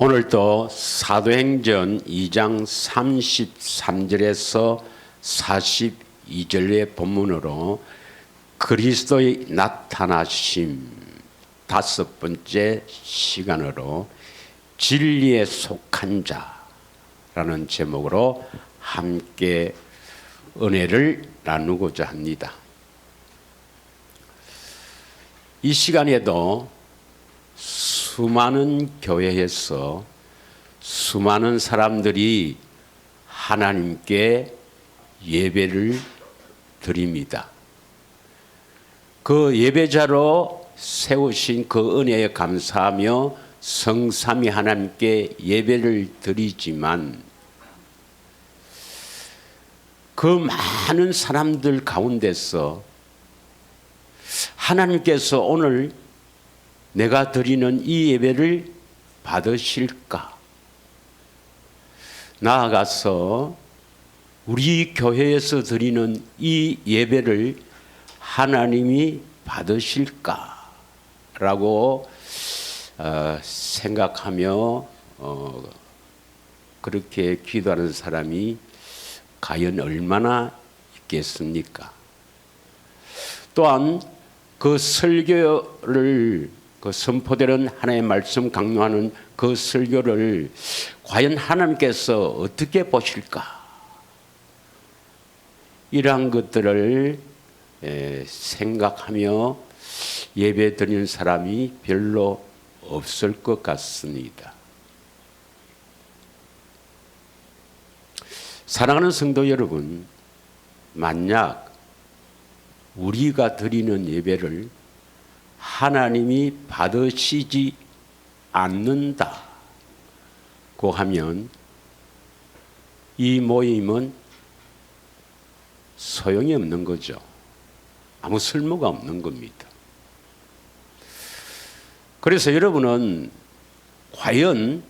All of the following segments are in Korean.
오늘도 사도행전 2장 33절에서 42절의 본문으로 그리스도의 나타나심 다섯 번째 시간으로 진리에 속한 자라는 제목으로 함께 은혜를 나누고자 합니다. 이 시간에도 수많은 교회에서 수많은 사람들이 하나님께 예배를 드립니다. 그 예배자로 세우신 그 은혜에 감사하며 성삼위 하나님께 예배를 드리지만 그 많은 사람들 가운데서 하나님께서 오늘 내가 드리는 이 예배를 받으실까? 나아가서 우리 교회에서 드리는 이 예배를 하나님이 받으실까? 라고 생각하며 그렇게 기도하는 사람이 과연 얼마나 있겠습니까? 또한 그 설교를 선포되는 하나님의 말씀 강요하는 그 설교를 과연 하나님께서 어떻게 보실까? 이러한 것들을 생각하며 예배 드리는 사람이 별로 없을 것 같습니다. 사랑하는 성도 여러분, 만약 우리가 드리는 예배를 하나님이 받으시지 않는다고 하면 이 모임은 소용이 없는 거죠. 아무 쓸모가 없는 겁니다. 그래서 여러분은 과연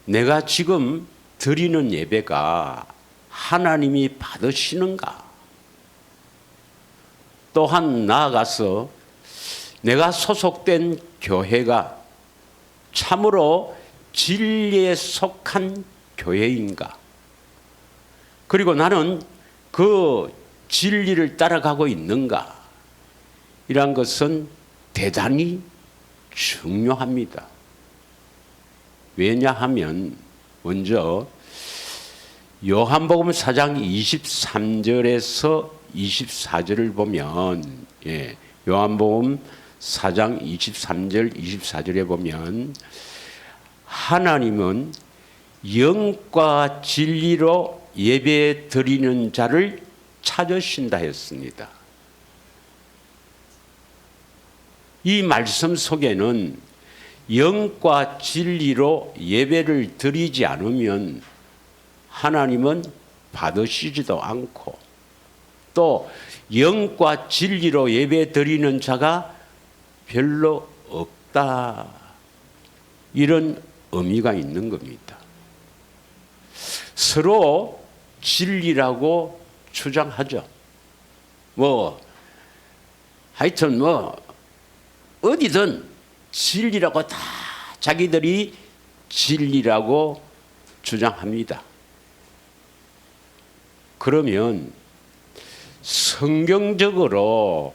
내가 지금 드리는 예배가 하나님이 받으시는가? 또한 나아가서 내가 소속된 교회가 참으로 진리에 속한 교회인가? 그리고 나는 그 진리를 따라가고 있는가? 이러한 것은 대단히 중요합니다. 왜냐하면 먼저 요한복음 4장 23절에서 24절을 보면 요한복음 4장 23절 24절에 보면 하나님은 영과 진리로 예배 드리는 자를 찾으신다 했습니다. 이 말씀 속에는 영과 진리로 예배를 드리지 않으면 하나님은 받으시지도 않고 또 영과 진리로 예배 드리는 자가 별로 없다. 이런 의미가 있는 겁니다. 서로 진리라고 주장하죠. 하여튼 어디든 진리라고 다 자기들이 진리라고 주장합니다. 그러면 성경적으로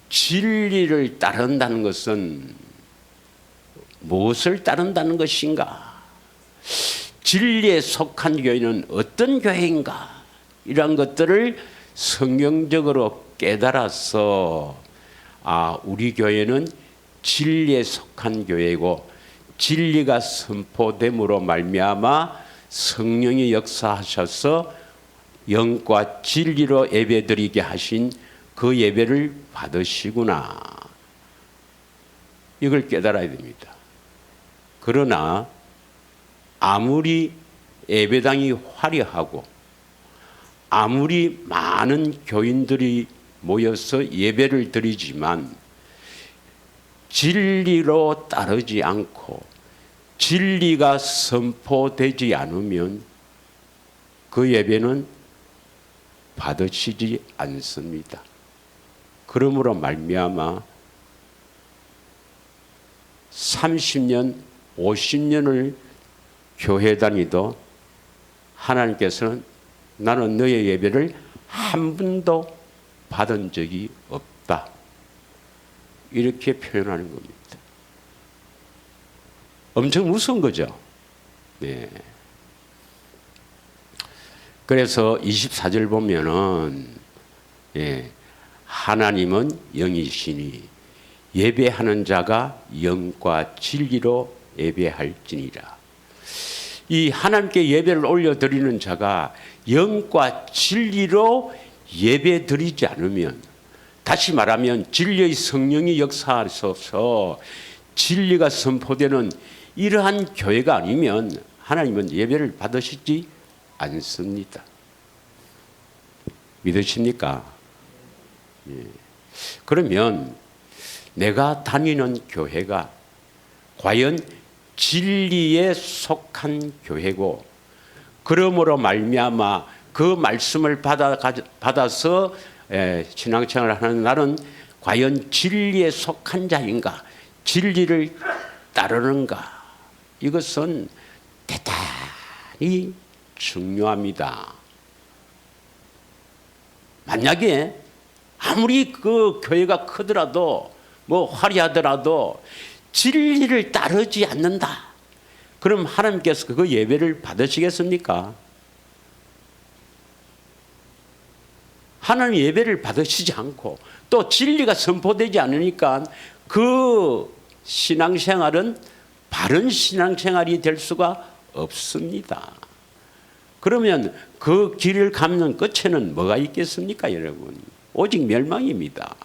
진리를 따른다는 것은 무엇을 따른다는 것인가? 진리에 속한 교회는 어떤 교회인가? 이런 것들을 성경적으로 깨달아서 우리 교회는 진리에 속한 교회고 진리가 선포됨으로 말미암아 성령이 역사하셔서 영과 진리로 예배드리게 하신 그 예배를 받으시구나. 이걸 깨달아야 됩니다. 그러나 아무리 예배당이 화려하고 아무리 많은 교인들이 모여서 예배를 드리지만 진리로 따르지 않고 진리가 선포되지 않으면 그 예배는 받으시지 않습니다. 그러므로 말미암아 30년, 50년을 교회 다니도 하나님께서는 나는 너의 예배를 한 번도 받은 적이 없다. 이렇게 표현하는 겁니다. 엄청 무서운 거죠. 네. 그래서 24절 보면은 하나님은 영이시니 예배하는 자가 영과 진리로 예배할지니라. 이 하나님께 예배를 올려드리는 자가 영과 진리로 예배드리지 않으면, 다시 말하면 진리의 성령이 역사하셔서 진리가 선포되는 이러한 교회가 아니면 하나님은 예배를 받으시지 않습니다. 믿으십니까? 예. 그러면 내가 다니는 교회가 과연 진리에 속한 교회고, 그러므로 말미암아 그 말씀을 받아서 신앙생활을 하는 나는 과연 진리에 속한 자인가, 진리를 따르는가, 이것은 대단히 중요합니다. 만약에 아무리 그 교회가 크더라도 화려하더라도 진리를 따르지 않는다, 그럼 하나님께서 그 예배를 받으시겠습니까? 하나님 예배를 받으시지 않고 또 진리가 선포되지 않으니까 그 신앙생활은 바른 신앙생활이 될 수가 없습니다. 그러면 그 길을 가는 끝에는 뭐가 있겠습니까, 여러분? 오직 멸망입니다.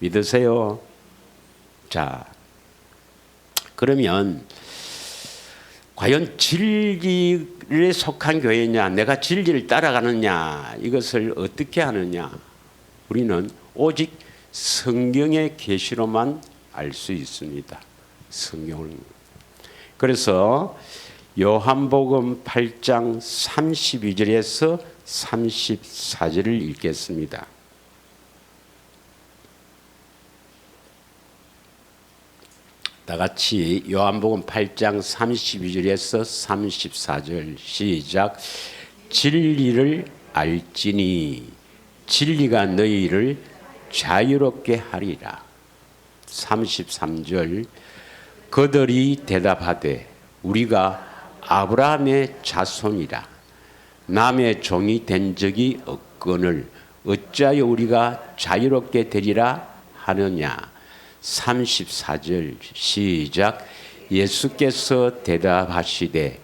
믿으세요? 자, 그러면 과연 진리에 속한 교회냐, 내가 진리를 따라가느냐, 이것을 어떻게 하느냐? 우리는 오직 성경의 계시로만 알 수 있습니다. 성경을. 그래서 요한복음 8장 32절에서 34절을 읽겠습니다. 다 같이 요한복음 8장 32절에서 34절 시작. 진리를 알지니 진리가 너희를 자유롭게 하리라. 33절. 그들이 대답하되 우리가 아브라함의 자손이라 남의 종이 된 적이 없거늘 어찌하여 우리가 자유롭게 되리라 하느냐. 34절 시작. 예수께서 대답하시되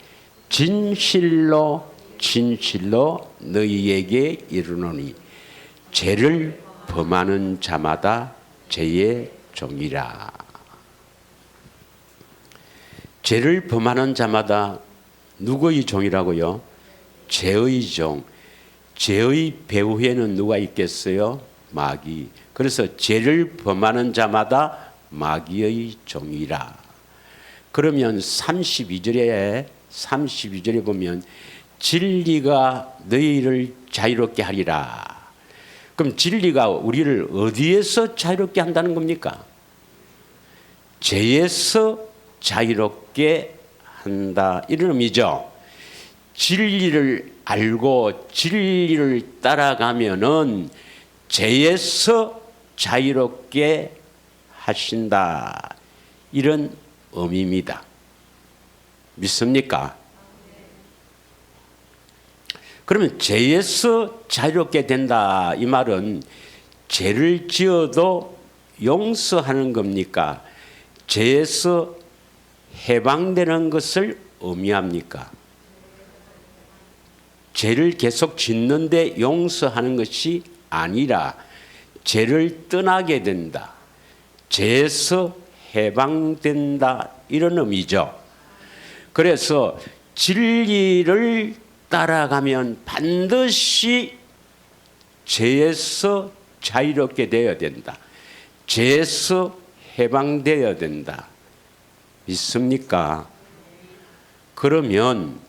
진실로 진실로 너희에게 이르노니 죄를 범하는 자마다 죄의 종이라. 죄를 범하는 자마다 누구의 종이라고요? 죄의 종. 죄의 배후에는 누가 있겠어요? 마귀. 그래서 죄를 범하는 자마다 마귀의 종이라. 그러면 32절에 보면 진리가 너희를 자유롭게 하리라. 그럼 진리가 우리를 어디에서 자유롭게 한다는 겁니까? 죄에서 자유롭게 한다, 이런 의미죠. 진리를 알고 진리를 따라가면은 죄에서 자유롭게 하신다, 이런 의미입니다. 믿습니까? 그러면 죄에서 자유롭게 된다, 이 말은 죄를 지어도 용서하는 겁니까? 죄에서 해방되는 것을 의미합니까? 죄를 계속 짓는데 용서하는 것이 아니라 죄를 떠나게 된다, 죄에서 해방된다, 이런 의미죠. 그래서 진리를 따라가면 반드시 죄에서 자유롭게 되어야 된다, 죄에서 해방되어야 된다. 믿습니까? 그러면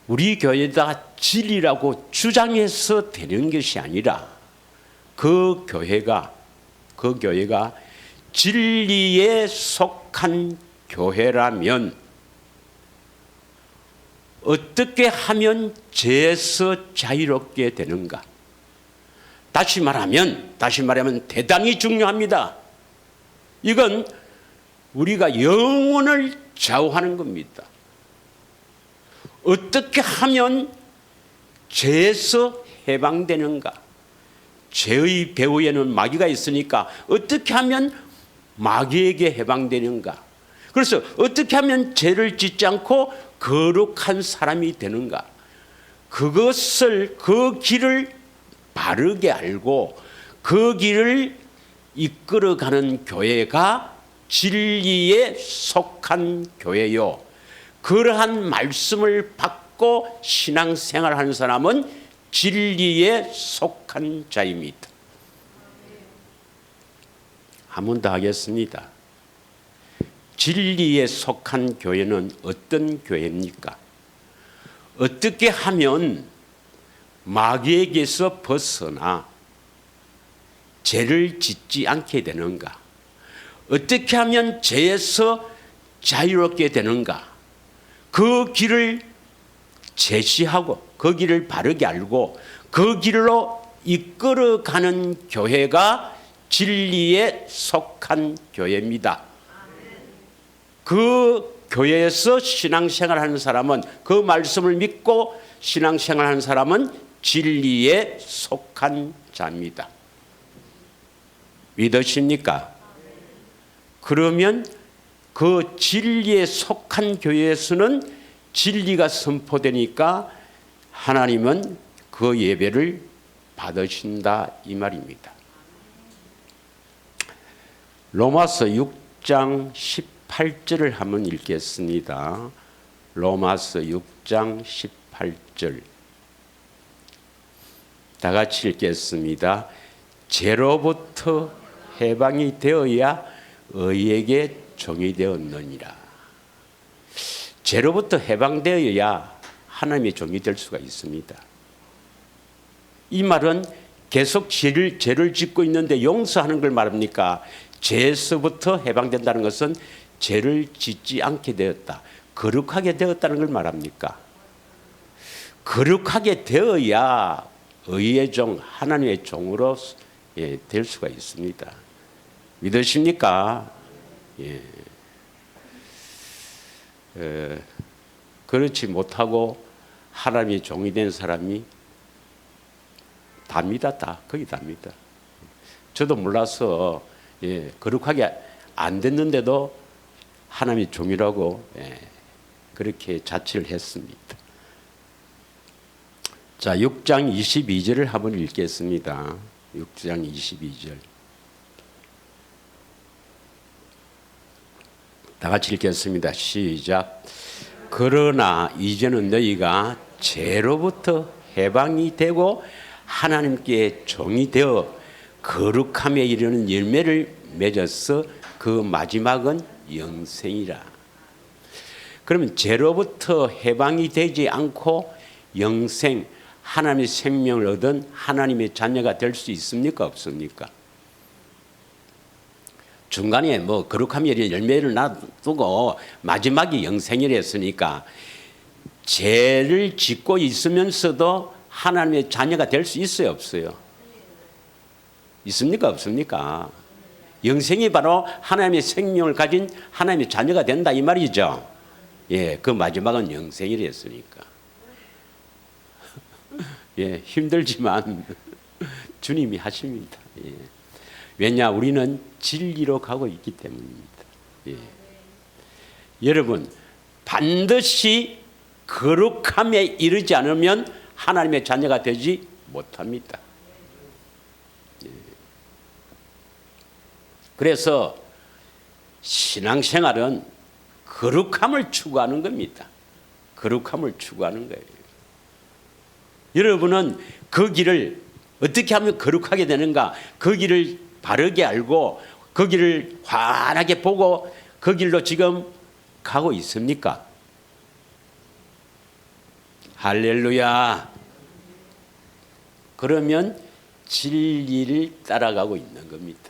우리 교회가 진리라고 주장해서 되는 것이 아니라 그 교회가 진리에 속한 교회라면 어떻게 하면 죄에서 자유롭게 되는가? 다시 말하면 대단히 중요합니다. 이건 우리가 영혼을 좌우하는 겁니다. 어떻게 하면 죄에서 해방되는가? 죄의 배후에는 마귀가 있으니까 어떻게 하면 마귀에게 해방되는가? 그래서 어떻게 하면 죄를 짓지 않고 거룩한 사람이 되는가? 그 길을 바르게 알고 그 길을 이끌어가는 교회가 진리에 속한 교회요. 그러한 말씀을 받고 신앙생활하는 사람은 진리에 속한 자입니다. 한 번 더 하겠습니다. 진리에 속한 교회는 어떤 교회입니까? 어떻게 하면 마귀에게서 벗어나 죄를 짓지 않게 되는가? 어떻게 하면 죄에서 자유롭게 되는가? 그 길을 제시하고 그 길을 바르게 알고 그 길로 이끌어가는 교회가 진리에 속한 교회입니다. 그 교회에서 신앙생활하는 사람은, 그 말씀을 믿고 신앙생활하는 사람은 진리에 속한 자입니다. 믿으십니까? 그러면 그 진리에 속한 교회에서는 진리가 선포되니까 하나님은 그 예배를 받으신다 이 말입니다. 로마서 6장 18절을 한번 읽겠습니다. 로마서 6장 18절 다 같이 읽겠습니다. 죄로부터 해방이 되어야 의에게 종이 되었느니라. 죄로부터 해방되어야 하나님의 종이 될 수가 있습니다. 이 말은 계속 죄를 짓고 있는데 용서하는 걸 말합니까? 죄에서부터 해방된다는 것은 죄를 짓지 않게 되었다, 거룩하게 되었다는 걸 말합니까? 거룩하게 되어야 의의 종, 하나님의 종으로 될 수가 있습니다. 믿으십니까? 예. 그렇지 못하고 하나님의 종이 된 사람이 답니다. 다 거기 답니다. 저도 몰라서 거룩하게 안 됐는데도 하나님의 종이라고 그렇게 자취를 했습니다. 자, 6장 22절을 한번 읽겠습니다. 6장 22절 다 같이 읽겠습니다. 시작. 그러나 이제는 너희가 죄로부터 해방이 되고 하나님께 종이 되어 거룩함에 이르는 열매를 맺어서 그 마지막은 영생이라. 그러면 죄로부터 해방이 되지 않고 영생, 하나님의 생명을 얻은 하나님의 자녀가 될 수 있습니까? 없습니까? 중간에 뭐 거룩함에 이르는 열매를 놔두고 마지막이 영생이라 했으니까 죄를 짓고 있으면서도 하나님의 자녀가 될 수 있어요? 없어요? 있습니까? 없습니까? 영생이 바로 하나님의 생명을 가진 하나님의 자녀가 된다 이 말이죠. 예, 그 마지막은 영생이라 했으니까. 예, 힘들지만 주님이 하십니다. 예. 왜냐, 우리는 진리로 가고 있기 때문입니다. 예. 여러분, 반드시 거룩함에 이르지 않으면 하나님의 자녀가 되지 못합니다. 예. 그래서 신앙생활은 거룩함을 추구하는 겁니다. 거룩함을 추구하는 거예요. 여러분은 그 길을 어떻게 하면 거룩하게 되는가, 그 길을 바르게 알고 그 길을 환하게 보고 그 길로 지금 가고 있습니까? 할렐루야. 그러면 진리를 따라가고 있는 겁니다.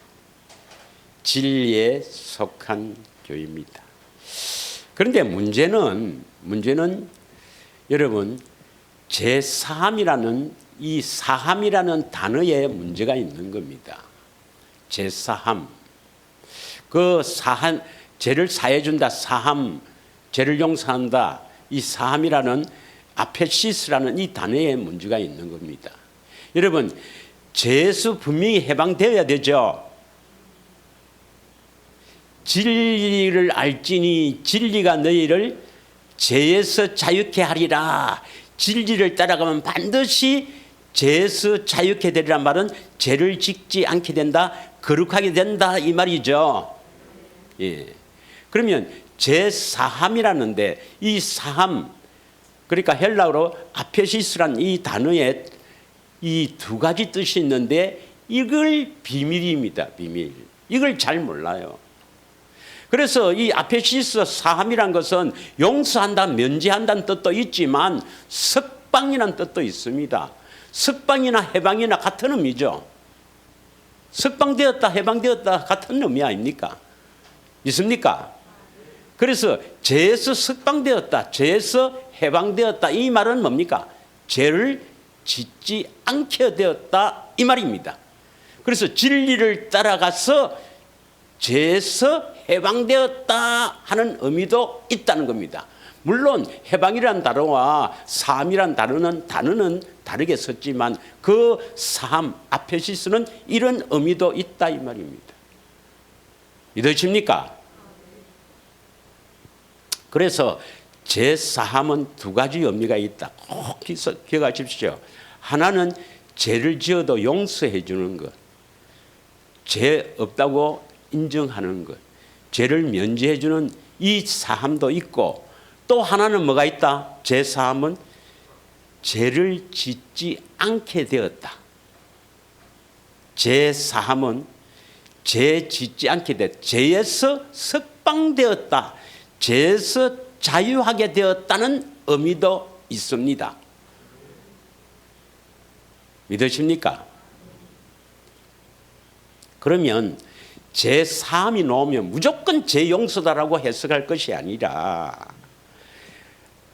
진리에 속한 교회입니다. 그런데 문제는 여러분 제사함이라는 이 사함이라는 단어에 문제가 있는 겁니다. 제사함. 그 사함, 죄를 사해 준다. 사함, 죄를 용서한다. 이 사함이라는 아페시스라는 이 단어에 문제가 있는 겁니다. 여러분, 죄에서 분명히 해방되어야 되죠. 진리를 알지니 진리가 너희를 죄에서 자유케 하리라. 진리를 따라가면 반드시 죄에서 자유케 되리란 말은 죄를 짓지 않게 된다, 거룩하게 된다 이 말이죠. 예. 그러면 제사함이라는데 이 사함, 그러니까 헬라어로 아페시스란 이 단어에 이 두 가지 뜻이 있는데 이걸 비밀입니다. 비밀. 이걸 잘 몰라요. 그래서 이 아페시스 사함이란 것은 용서한다, 면제한다는 뜻도 있지만 석방이라는 뜻도 있습니다. 석방이나 해방이나 같은 의미죠. 석방되었다, 해방되었다 같은 의미 아닙니까? 있습니까? 그래서 죄에서 석방되었다, 죄에서 해방되었다 이 말은 뭡니까? 죄를 짓지 않게 되었다 이 말입니다. 그래서 진리를 따라가서 죄에서 해방되었다 하는 의미도 있다는 겁니다. 물론 해방이란 단어와 사함이란 단어는 다르게 썼지만 그 사함, 아페시스는 이런 의미도 있다 이 말입니다. 믿으십니까? 그래서 제사함은 두 가지 의미가 있다. 꼭 기억하십시오. 하나는 죄를 지어도 용서해 주는 것, 죄 없다고 인정하는 것, 죄를 면제해 주는 이 사함도 있고, 또 하나는 뭐가 있다? 제사함은 죄를 짓지 않게 되었다. 제사함은 죄 짓지 않게 되었다. 죄에서 석방되었다. 죄에서 자유하게 되었다는 의미도 있습니다. 믿으십니까? 그러면 제사함이 나오면 무조건 죄용서다라고 해석할 것이 아니라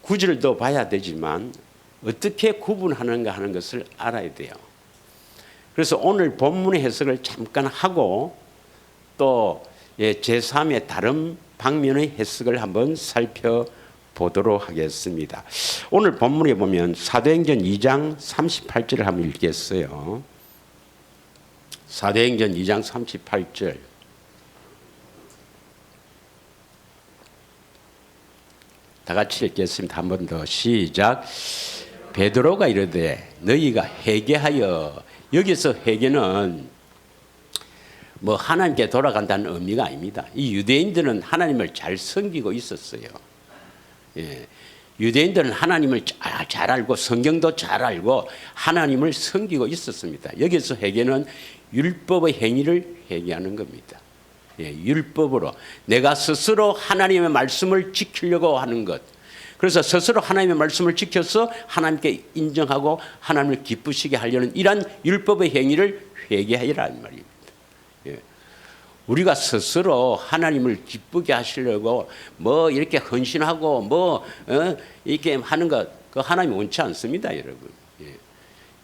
구절도 봐야 되지만 어떻게 구분하는가 하는 것을 알아야 돼요. 그래서 오늘 본문의 해석을 잠깐 하고 또 제사함의 다른 방면의 해석을 한번 살펴보도록 하겠습니다. 오늘 본문에 보면 사도행전 2장 38절을 한번 읽겠어요. 사도행전 2장 38절. 다 같이 읽겠습니다. 한 번 더 시작. 베드로가 이르되 너희가 회개하여, 여기서 회개는 뭐 하나님께 돌아간다는 의미가 아닙니다. 이 유대인들은 하나님을 잘 섬기고 있었어요. 예. 유대인들은 하나님을 잘 알고 성경도 잘 알고 하나님을 섬기고 있었습니다. 여기서 회개는 율법의 행위를 회개하는 겁니다. 예, 율법으로 내가 스스로 하나님의 말씀을 지키려고 하는 것. 그래서 스스로 하나님의 말씀을 지켜서 하나님께 인정하고 하나님을 기쁘시게 하려는 이러한 율법의 행위를 회개하라는 말입니다. 예. 우리가 스스로 하나님을 기쁘게 하시려고 뭐 이렇게 헌신하고 뭐 이렇게 하는 것, 그 하나님 원치 않습니다, 여러분. 예.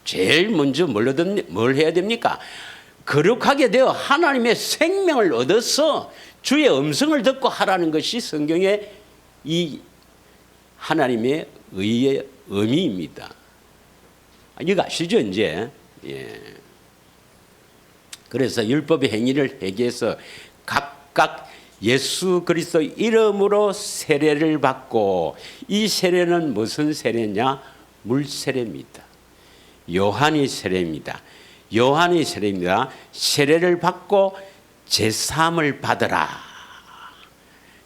제일 먼저 뭘 해야 됩니까? 거룩하게 되어 하나님의 생명을 얻어서 주의 음성을 듣고 하라는 것이 성경의 이 하나님의 의의 의미입니다. 이거 아시죠, 이제? 예. 그래서 율법의 행위를 회개해서 각각 예수 그리스도 이름으로 세례를 받고, 이 세례는 무슨 세례냐? 물세례입니다. 요한의 세례입니다. 요한의 세례입니다. 세례를 받고 제사함을 받으라.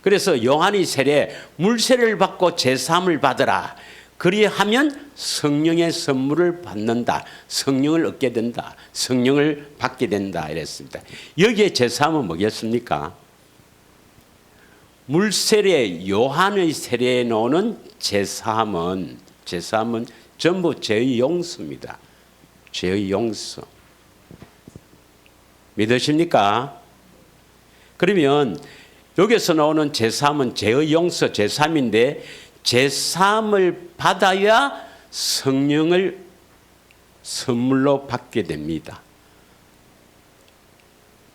그래서 요한의 세례, 물세례를 받고 제사함을 받으라. 그리하면 성령의 선물을 받는다. 성령을 얻게 된다. 성령을 받게 된다. 이랬습니다. 여기에 제사함은 뭐겠습니까? 물세례, 요한의 세례에 나오는 제사함은 전부 죄의 용서입니다. 죄의 용서. 믿으십니까? 그러면 여기서 나오는 제3은 죄의 용서 제3인데 제3을 받아야 성령을 선물로 받게 됩니다.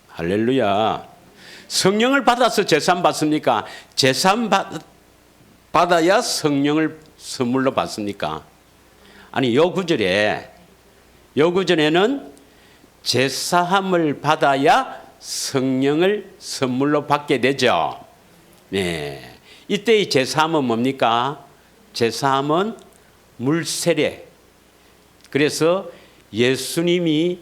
할렐루야. 성령을 받아서 제3 받습니까? 제3 받아야 성령을 선물로 받습니까? 아니, 요 구절에는 제3을 받아야 성령을 선물로 받게 되죠. 네. 이때의 제3은 뭡니까? 제3은 물세례. 그래서 예수님이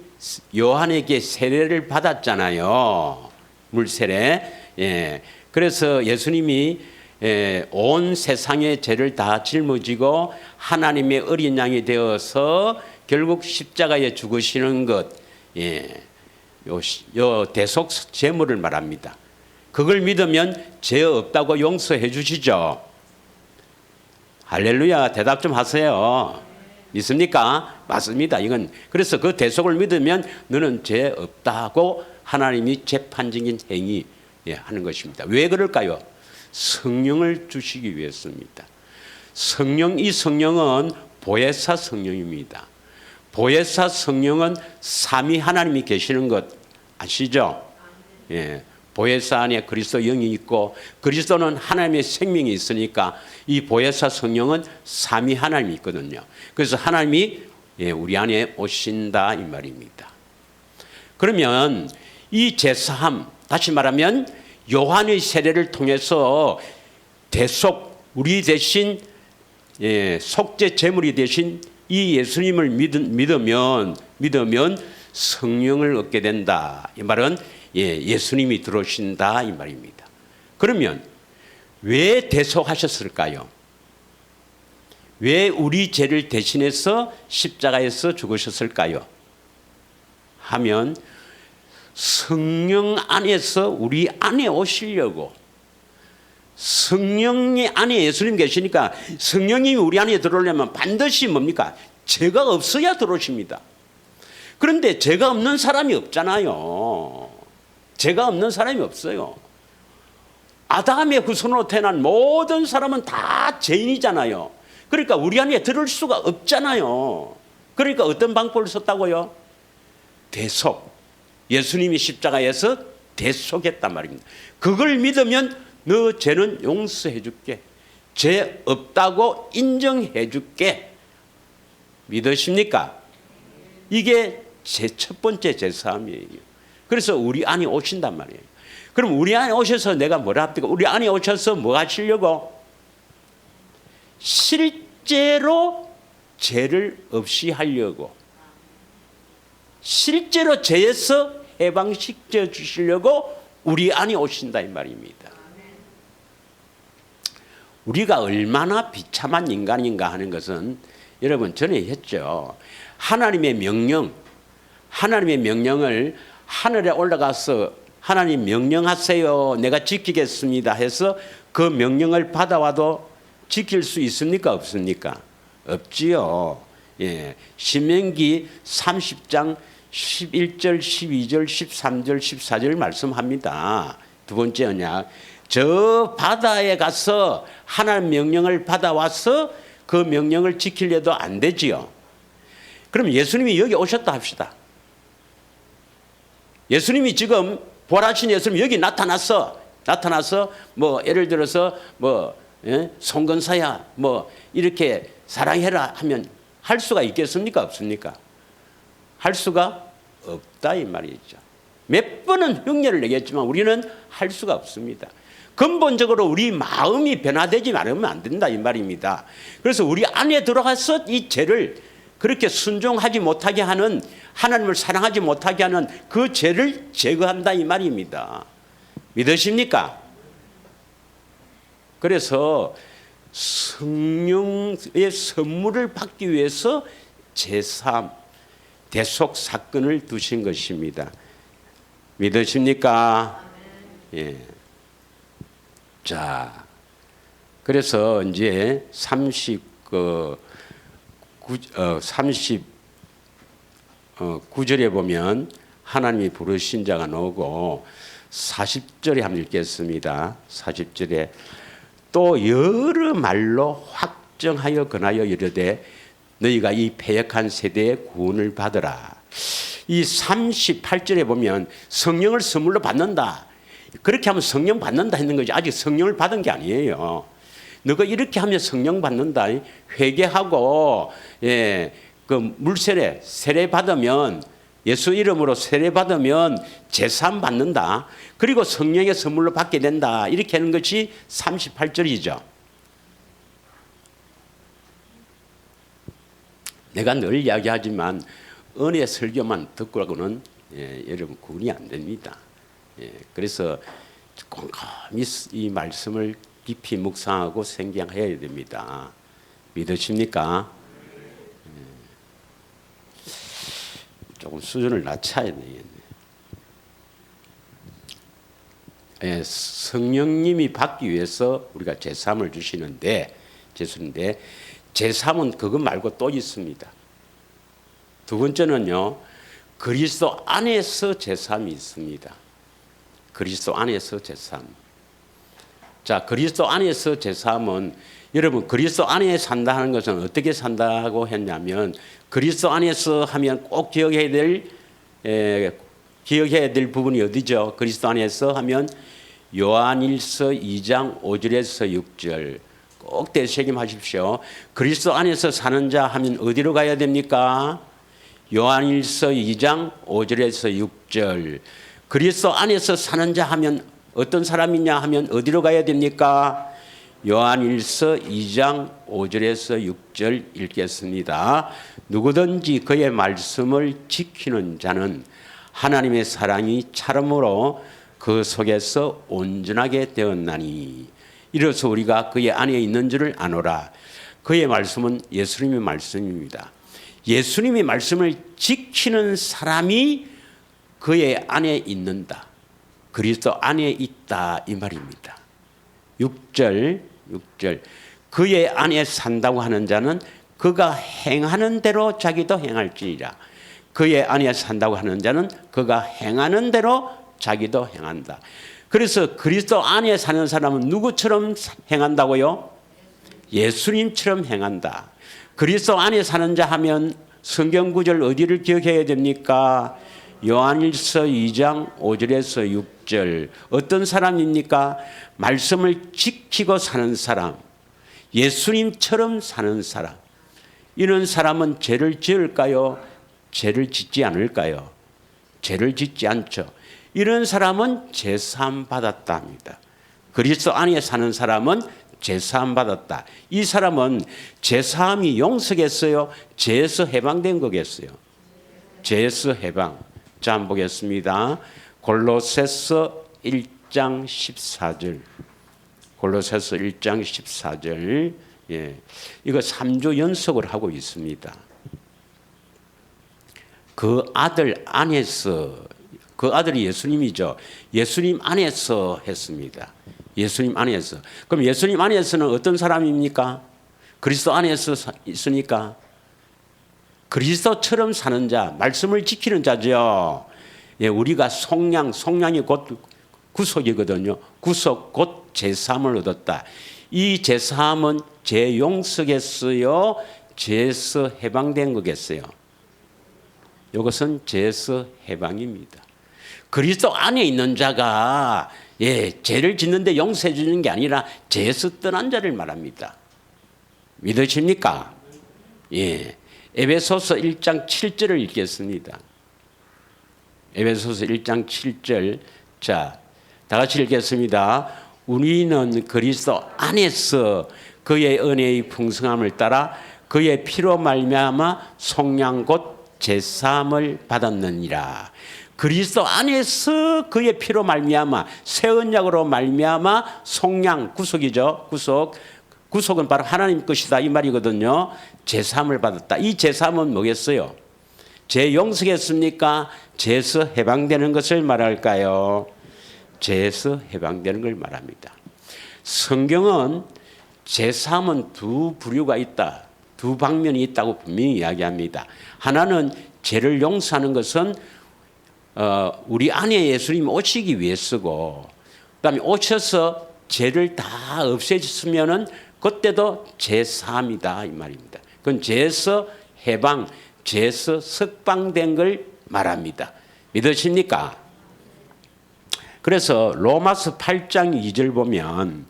요한에게 세례를 받았잖아요. 물세례. 예. 그래서 예수님이 온 세상의 죄를 다 짊어지고 하나님의 어린 양이 되어서 결국 십자가에 죽으시는 것. 예. 요 대속 제물을 말합니다. 그걸 믿으면 죄 없다고 용서해 주시죠. 할렐루야. 대답 좀 하세요. 믿습니까? 맞습니다. 이건 그래서 그 대속을 믿으면 너는 죄 없다고 하나님이 재판적인 행위 하는 것입니다. 왜 그럴까요? 성령을 주시기 위해서입니다. 이 성령은 보혜사 성령입니다. 보혜사 성령은 삼위 하나님이 계시는 것 아시죠? 예. 보혜사 안에 그리스도 영이 있고 그리스도는 하나님의 생명이 있으니까 이 보혜사 성령은 삼위 하나님이 있거든요. 그래서 하나님이 우리 안에 오신다 이 말입니다. 그러면 이 제3, 다시 말하면 요한의 세례를 통해서 대속, 우리 대신 속죄 제물이 되신 이 예수님을 믿으면 성령을 얻게 된다. 이 말은 예수님이 들어오신다 이 말입니다. 그러면 왜 대속하셨을까요? 왜 우리 죄를 대신해서 십자가에서 죽으셨을까요? 하면 성령 안에서 우리 안에 오시려고. 성령이 안에 예수님 계시니까 성령님이 우리 안에 들어오려면 반드시 뭡니까? 죄가 없어야 들어오십니다. 그런데 죄가 없는 사람이 없잖아요. 죄가 없는 사람이 없어요. 아담의 후손으로 태어난 모든 사람은 다 죄인이잖아요. 그러니까 우리 안에 들을 수가 없잖아요. 그러니까 어떤 방법을 썼다고요? 대속. 예수님이 십자가에서 대속했단 말입니다. 그걸 믿으면 너 죄는 용서해 줄게. 죄 없다고 인정해 줄게. 믿으십니까? 이게 제 첫 번째 제사함이에요. 그래서 우리 안에 오신단 말이에요. 그럼 우리 안에 오셔서 내가 뭐라 합니까? 우리 안에 오셔서 뭐 하시려고? 실제로 죄를 없이 하려고. 실제로 죄에서 해방시켜 주시려고 우리 안에 오신다 이 말입니다. 우리가 얼마나 비참한 인간인가 하는 것은 여러분 전에 했죠. 하나님의 명령을 하늘에 올라가서 하나님 명령하세요. 내가 지키겠습니다 해서 그 명령을 받아와도 지킬 수 있습니까? 없습니까? 없지요. 예. 신명기 30장 11절, 12절, 13절, 14절 말씀합니다. 두 번째 언약. 저 바다에 가서 하나님 명령을 받아와서 그 명령을 지키려도 안 되지요. 그럼 예수님이 여기 오셨다 합시다. 예수님이 지금 부활하신 예수님 여기 나타나서 뭐 예를 들어서 뭐 송건사야 뭐 이렇게 사랑해라 하면 할 수가 있겠습니까? 없습니까? 할 수가 없다 이 말이죠. 몇 번은 흉내를 내겠지만 우리는 할 수가 없습니다. 근본적으로 우리 마음이 변화되지 않으면 안 된다 이 말입니다. 그래서 우리 안에 들어가서 이 죄를 그렇게 순종하지 못하게 하는, 하나님을 사랑하지 못하게 하는 그 죄를 제거한다 이 말입니다. 믿으십니까? 그래서 성령의 선물을 받기 위해서 제3 대속 사건을 두신 것입니다. 믿으십니까? 예. 자, 그래서 이제 39절에 보면 하나님이 부르신 자가 나오고 40절에 한번 읽겠습니다. 40절에 또 여러 말로 확정하여 권하여 이르되 너희가 이 패역한 세대의 구원을 받으라. 이 38절에 보면 성령을 선물로 받는다. 그렇게 하면 성령 받는다 했는 거지. 아직 성령을 받은 게 아니에요. 너가 이렇게 하면 성령 받는다. 회개하고 그 물세례 세례 받으면 예수 이름으로 세례 받으면 제삼 받는다. 그리고 성령의 선물로 받게 된다. 이렇게 하는 것이 38절이죠. 내가 늘 이야기하지만 은혜 설교만 듣고는 여러분 구분이 안 됩니다. 그래서 꼼꼼히 이 말씀을 깊이 묵상하고 생각해야 됩니다. 믿으십니까? 조금 수준을 낮춰야 되겠네. 성령님이 받기 위해서 우리가 제3을 주시는데 제3은 그것 말고 또 있습니다. 두 번째는요, 그리스도 안에서 제3이 있습니다. 그리스도 안에서 제3. 자, 그리스도 안에서 제3은 여러분 그리스도 안에 산다 하는 것은 어떻게 산다고 했냐면 그리스도 안에서 하면 꼭 기억해야 될 부분이 어디죠? 그리스도 안에서 하면 요한일서 2장 5절에서 6절 꼭 되새김하십시오. 그리스도 안에서 사는 자 하면 어디로 가야 됩니까? 요한일서 2장 5절에서 6절. 그리스도 안에서 사는 자 하면 어떤 사람이냐 하면 어디로 가야 됩니까? 요한일서 2장 5절에서 6절 읽겠습니다. 누구든지 그의 말씀을 지키는 자는 하나님의 사랑이 참으로 그 속에서 온전하게 되었나니 이로써 우리가 그의 안에 있는 줄을 아노라. 그의 말씀은 예수님의 말씀입니다. 예수님의 말씀을 지키는 사람이 그의 안에 있는다. 그리스도 안에 있다 이 말입니다. 6절 그의 안에 산다고 하는 자는 그가 행하는 대로 자기도 행할지니라. 그의 안에 산다고 하는 자는 그가 행하는 대로 자기도 행한다. 그래서 그리스도 안에 사는 사람은 누구처럼 행한다고요? 예수님처럼 행한다. 그리스도 안에 사는 자 하면 성경 구절 어디를 기억해야 됩니까? 요한일서 2장 5절에서 6절. 어떤 사람입니까? 말씀을 지키고 사는 사람, 예수님처럼 사는 사람. 이런 사람은 죄를 지을까요? 죄를 짓지 않을까요? 죄를 짓지 않죠. 이런 사람은 제사함 받았다 합니다. 그리스도 안에 사는 사람은 제사함 받았다. 이 사람은 제사함이 용서겠어요? 죄에서 해방된 거겠어요? 죄에서 해방. 자, 한번 보겠습니다. 골로새서 1장 14절. 골로새서 1장 14절. 이거 3주 연속을 하고 있습니다. 그 아들 안에서, 그 아들이 예수님이죠. 예수님 안에서 했습니다. 예수님 안에서. 그럼 예수님 안에서는 어떤 사람입니까? 그리스도 안에서 있으니까 그리스도처럼 사는 자, 말씀을 지키는 자죠. 우리가 속량이 곧 구속이거든요. 구속 곧 제사함을 얻었다. 이 제사함은 죄 용서겠어요? 죄에서 해방된 거겠어요? 이것은 죄에서 해방입니다. 그리스도 안에 있는 자가 죄를 짓는데 용서해 주는 게 아니라 죄에서 떠난 자를 말합니다. 믿으십니까? 에베소서 1장 7절을 읽겠습니다. 에베소서 1장 7절. 자, 다 같이 읽겠습니다. 우리는 그리스도 안에서 그의 은혜의 풍성함을 따라 그의 피로 말미암아 속량 곧 제사함을 받았느니라. 그리스도 안에서 그의 피로 말미암아 새 언약으로 말미암아 속량, 구속이죠. 구속은 바로 하나님 것이다 이 말이거든요. 제사함을 받았다. 이 제사함은 뭐겠어요? 죄 용서겠습니까? 죄에서 해방되는 것을 말할까요? 죄에서 해방되는 걸 말합니다. 성경은 제사함은 두 부류가 있다. 두 방면이 있다고 분명히 이야기합니다. 하나는 죄를 용서하는 것은 우리 안에 예수님 오시기 위해서고, 그다음에 오셔서 죄를 다 없애셨으면은 그때도 제사함이다 이 말입니다. 그건 죄에서 해방, 죄에서 석방된 걸 말합니다. 믿으십니까? 그래서 로마서 8장 2절 보면,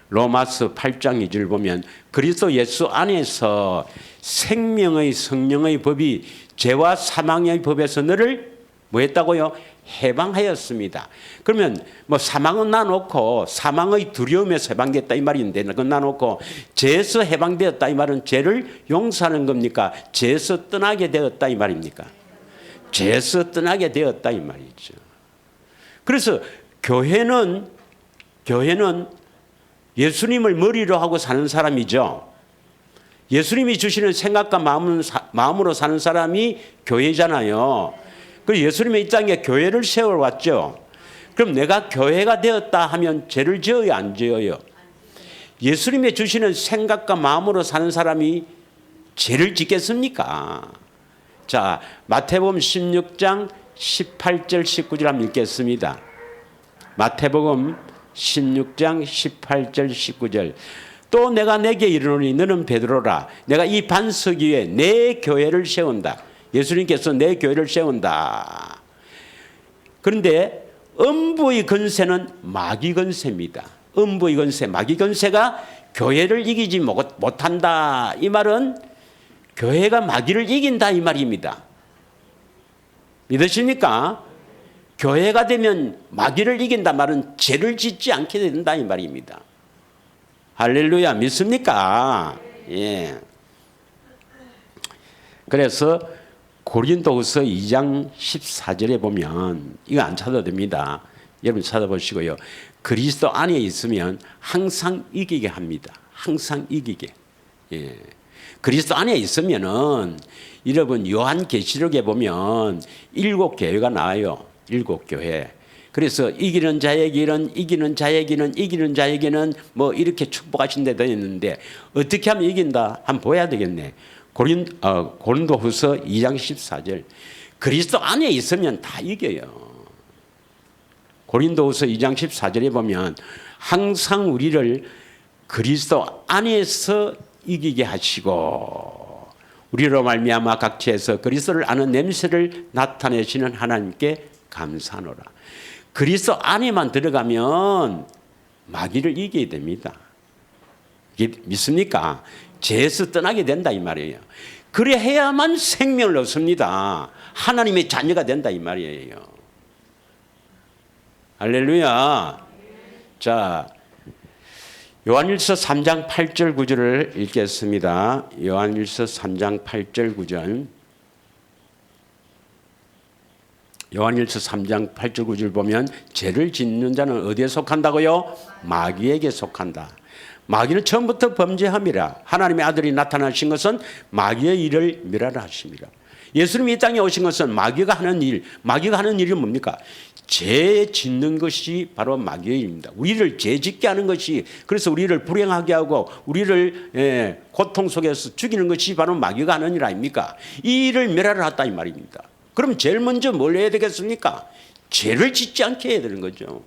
로마서 8장 2절 보면 그리스도 예수 안에서 생명의 성령의 법이 죄와 사망의 법에서 너를 뭐 했다고요? 해방하였습니다. 그러면 뭐 사망은 놔놓고 사망의 두려움에서 해방됐다 이 말인데, 그건 놔놓고 죄에서 해방되었다 이 말은 죄를 용서하는 겁니까? 죄에서 떠나게 되었다 이 말입니까? 죄에서 떠나게 되었다 이 말이죠. 그래서 교회는 예수님을 머리로 하고 사는 사람이죠. 예수님이 주시는 생각과 마음으로 사는 사람이 교회잖아요. 그리고 예수님의 이 땅에 교회를 세워왔죠. 그럼 내가 교회가 되었다 하면 죄를 지어요, 안 지어요? 예수님이 주시는 생각과 마음으로 사는 사람이 죄를 짓겠습니까? 자, 마태복음 16장 18절 19절 한번 읽겠습니다. 마태복음 16장 18절 19절. 또 내가 내게 이르노니 너는 베드로라. 내가 이 반석 위에 내 교회를 세운다. 예수님께서 내 교회를 세운다. 그런데 음부의 권세는 마귀 권세입니다. 음부의 권세, 마귀 권세가 교회를 이기지 못한다. 이 말은 교회가 마귀를 이긴다 이 말입니다. 믿으십니까? 교회가 되면 마귀를 이긴다 말은 죄를 짓지 않게 된다 이 말입니다. 할렐루야, 믿습니까? 예. 그래서 고린도후서 2장 14절에 보면, 이거 안 찾아도 됩니다. 여러분 찾아보시고요. 그리스도 안에 있으면 항상 이기게 합니다. 항상 이기게. 예. 그리스도 안에 있으면은 여러분 요한계시록에 보면 7교회가 나와요. 7교회. 그래서 이기는 자에게는 이기는 자에게는 이기는 자에게는 뭐 이렇게 축복하신 데도 있는데 어떻게 하면 이긴다? 한번 보여야 되겠네. 고린도후서 2장 14절. 그리스도 안에 있으면 다 이겨요. 고린도후서 2장 14절에 보면 항상 우리를 그리스도 안에서 이기게 하시고 우리로 말미암아 각처에서 그리스도를 아는 냄새를 나타내시는 하나님께 감사하노라. 그리스도 안에만 들어가면 마귀를 이기게 됩니다. 믿습니까? 죄에서 떠나게 된다 이 말이에요. 그래 해야만 생명을 얻습니다. 하나님의 자녀가 된다 이 말이에요. 할렐루야. 자, 요한일서 3장 8절 9절을 읽겠습니다. 요한일서 3장 8절 9절. 요한일서 3장 8절 9절 보면 죄를 짓는 자는 어디에 속한다고요? 마귀에게 속한다. 마귀는 처음부터 범죄함이라. 하나님의 아들이 나타나신 것은 마귀의 일을 멸하라 하심이라. 예수님이 이 땅에 오신 것은 마귀가 하는 일이 뭡니까? 죄 짓는 것이 바로 마귀의 일입니다. 우리를 죄 짓게 하는 것이, 그래서 우리를 불행하게 하고 우리를 고통 속에서 죽이는 것이 바로 마귀가 하는 일 아닙니까? 이 일을 멸하라 했다 이 말입니다. 그럼 제일 먼저 뭘 해야 되겠습니까? 죄를 짓지 않게 해야 되는 거죠.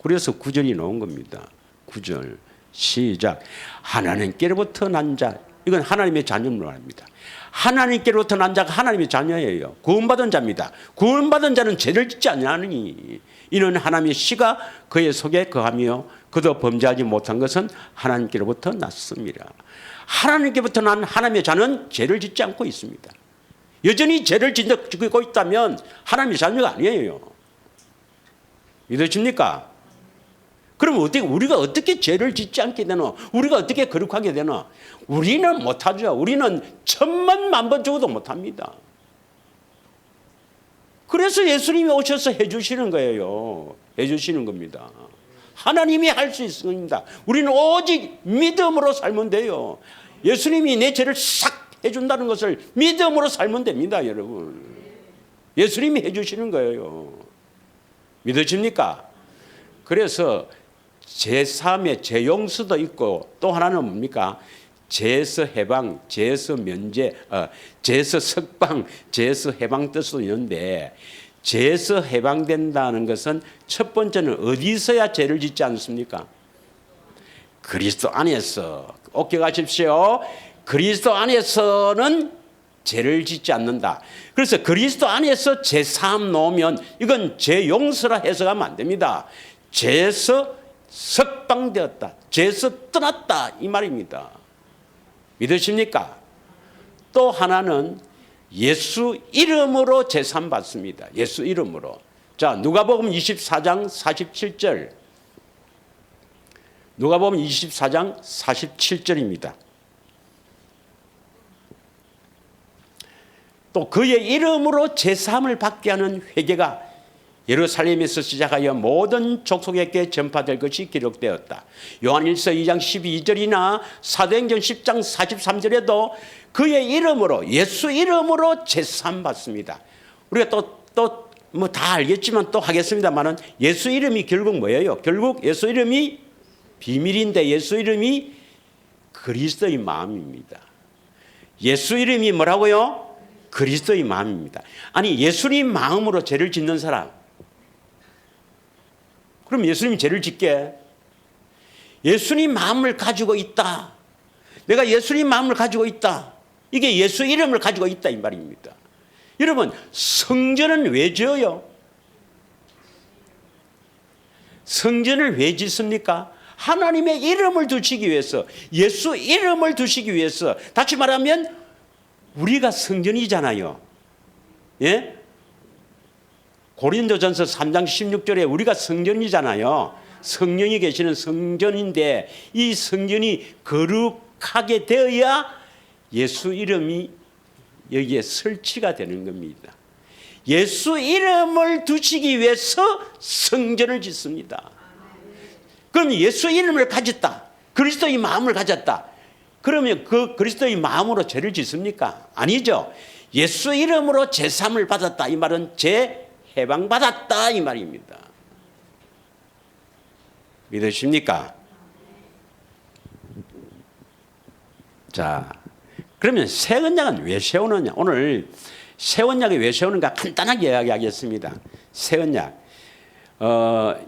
그래서 9절이 나온 겁니다. 9절 시작. 하나님께로부터 난 자, 이건 하나님의 자녀를 말합니다. 하나님께로부터 난 자가 하나님의 자녀예요. 구원받은 자입니다. 구원받은 자는 죄를 짓지 않으니 이는 하나님의 씨가 그의 속에 거하며 그도 범죄하지 못한 것은 하나님께로부터 났습니다. 하나님께로부터 난 하나님의 자는 죄를 짓지 않고 있습니다. 여전히 죄를 짓고 있다면 하나님의 자녀가 아니에요. 믿으십니까? 그럼 우리가 어떻게 죄를 짓지 않게 되나? 우리가 어떻게 거룩하게 되나? 우리는 못하죠. 우리는 10,000,000번 죽어도 못합니다. 그래서 예수님이 오셔서 해주시는 거예요. 해주시는 겁니다. 하나님이 할 수 있습니다. 우리는 오직 믿음으로 살면 돼요. 예수님이 내 죄를 싹 해준다는 것을 믿음으로 살면 됩니다, 여러분. 예수님이 해주시는 거예요. 믿으십니까? 그래서 제3의 죄용서도 있고 또 하나는 뭡니까? 죄에서 해방, 죄에서 면제, 죄에서 석방, 죄에서 해방 뜻도 있는데 죄에서 해방된다는 것은 첫 번째는 어디서야 죄를 짓지 않습니까? 그리스도 안에서. 옥격하십시오. 그리스도 안에서는 죄를 짓지 않는다. 그래서 그리스도 안에서 죄 사함 놓으면 이건 죄 용서라 해석하면 안 됩니다. 죄에서 석방되었다. 죄에서 떠났다. 이 말입니다. 믿으십니까? 또 하나는 예수 이름으로 제삼 받습니다. 예수 이름으로. 자, 누가복음 24장 47절. 누가복음 24장 47절입니다. 또 그의 이름으로 제사함을 받게 하는 회개가 예루살렘에서 시작하여 모든 족속에게 전파될 것이 기록되었다. 요한일서 2장 12절이나 사도행전 10장 43절에도 그의 이름으로 예수 이름으로 제사함 받습니다. 우리가 또 뭐 다 알겠지만 또 하겠습니다만은 예수 이름이 결국 뭐예요? 결국 예수 이름이 비밀인데 예수 이름이 그리스도의 마음입니다. 예수 이름이 뭐라고요? 그리스도의 마음입니다. 아니 예수님 마음으로 죄를 짓는 사람, 그럼 예수님이 죄를 짓게? 예수님 마음을 가지고 있다. 내가 예수님 마음을 가지고 있다. 이게 예수 이름을 가지고 있다 이 말입니다. 여러분 성전은 왜 지어요? 성전을 왜 짓습니까? 하나님의 이름을 두시기 위해서, 예수 이름을 두시기 위해서. 다시 말하면 우리가 성전이잖아요. 예? 고린도전서 3장 16절에 우리가 성전이잖아요. 성령이 계시는 성전인데 이 성전이 거룩하게 되어야 예수 이름이 여기에 설치가 되는 겁니다. 예수 이름을 두시기 위해서 성전을 짓습니다. 그럼 예수 이름을 가졌다. 그리스도의 마음을 가졌다. 그러면 그 그리스도의 마음으로 죄를 짓습니까? 아니죠. 예수 이름으로 제삼을 받았다. 이 말은 죄 해방받았다 이 말입니다. 믿으십니까? 자, 그러면 새 언약은 왜 세우느냐? 오늘 새 언약이 왜 세우는가 간단하게 이야기하겠습니다. 새 언약.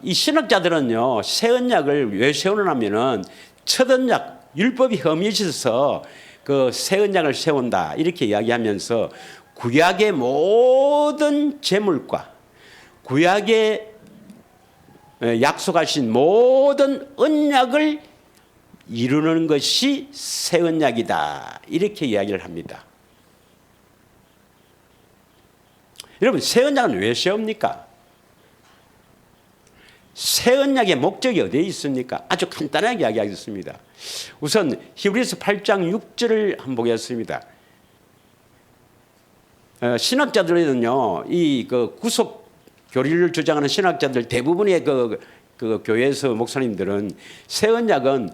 이 신학자들은요, 새 언약을 왜 세우느냐면은 첫 언약 율법이 흠이 있어서 그 새 언약을 세운다 이렇게 이야기하면서 구약의 모든 제물과 구약에 약속하신 모든 언약을 이루는 것이 새 언약이다 이렇게 이야기를 합니다. 여러분 새 언약은 왜 세웁니까? 새 언약의 목적이 어디에 있습니까? 아주 간단하게 이야기하겠습니다. 우선 히브리서 8장 6절을 한번 보겠습니다. 신학자들은요, 이 구속 교리를 주장하는 신학자들 대부분의 그 교회에서 목사님들은 새 언약은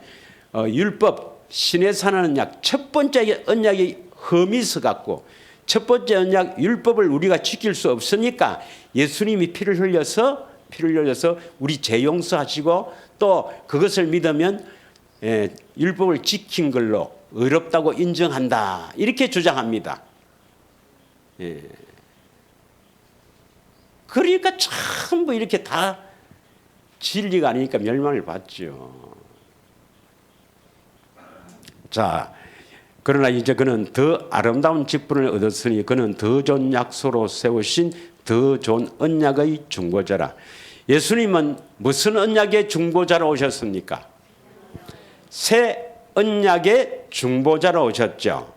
율법 신의 사는 언약 첫 번째 언약이 흠이 있어 갖고 첫 번째 언약 율법을 우리가 지킬 수 없으니까 예수님이 피를 흘려서 우리 죄 용서하시고 또 그것을 믿으면 율법을 지킨 걸로 의롭다고 인정한다 이렇게 주장합니다. 그러니까 전부 이렇게 다 진리가 아니니까 멸망을 받죠. 자, 그러나 이제 그는 더 아름다운 직분을 얻었으니 그는 더 좋은 약소로 세우신 더 좋은 언약의 중보자라. 예수님은 무슨 언약의 중보자로 오셨습니까? 새 언약의 중보자로 오셨죠.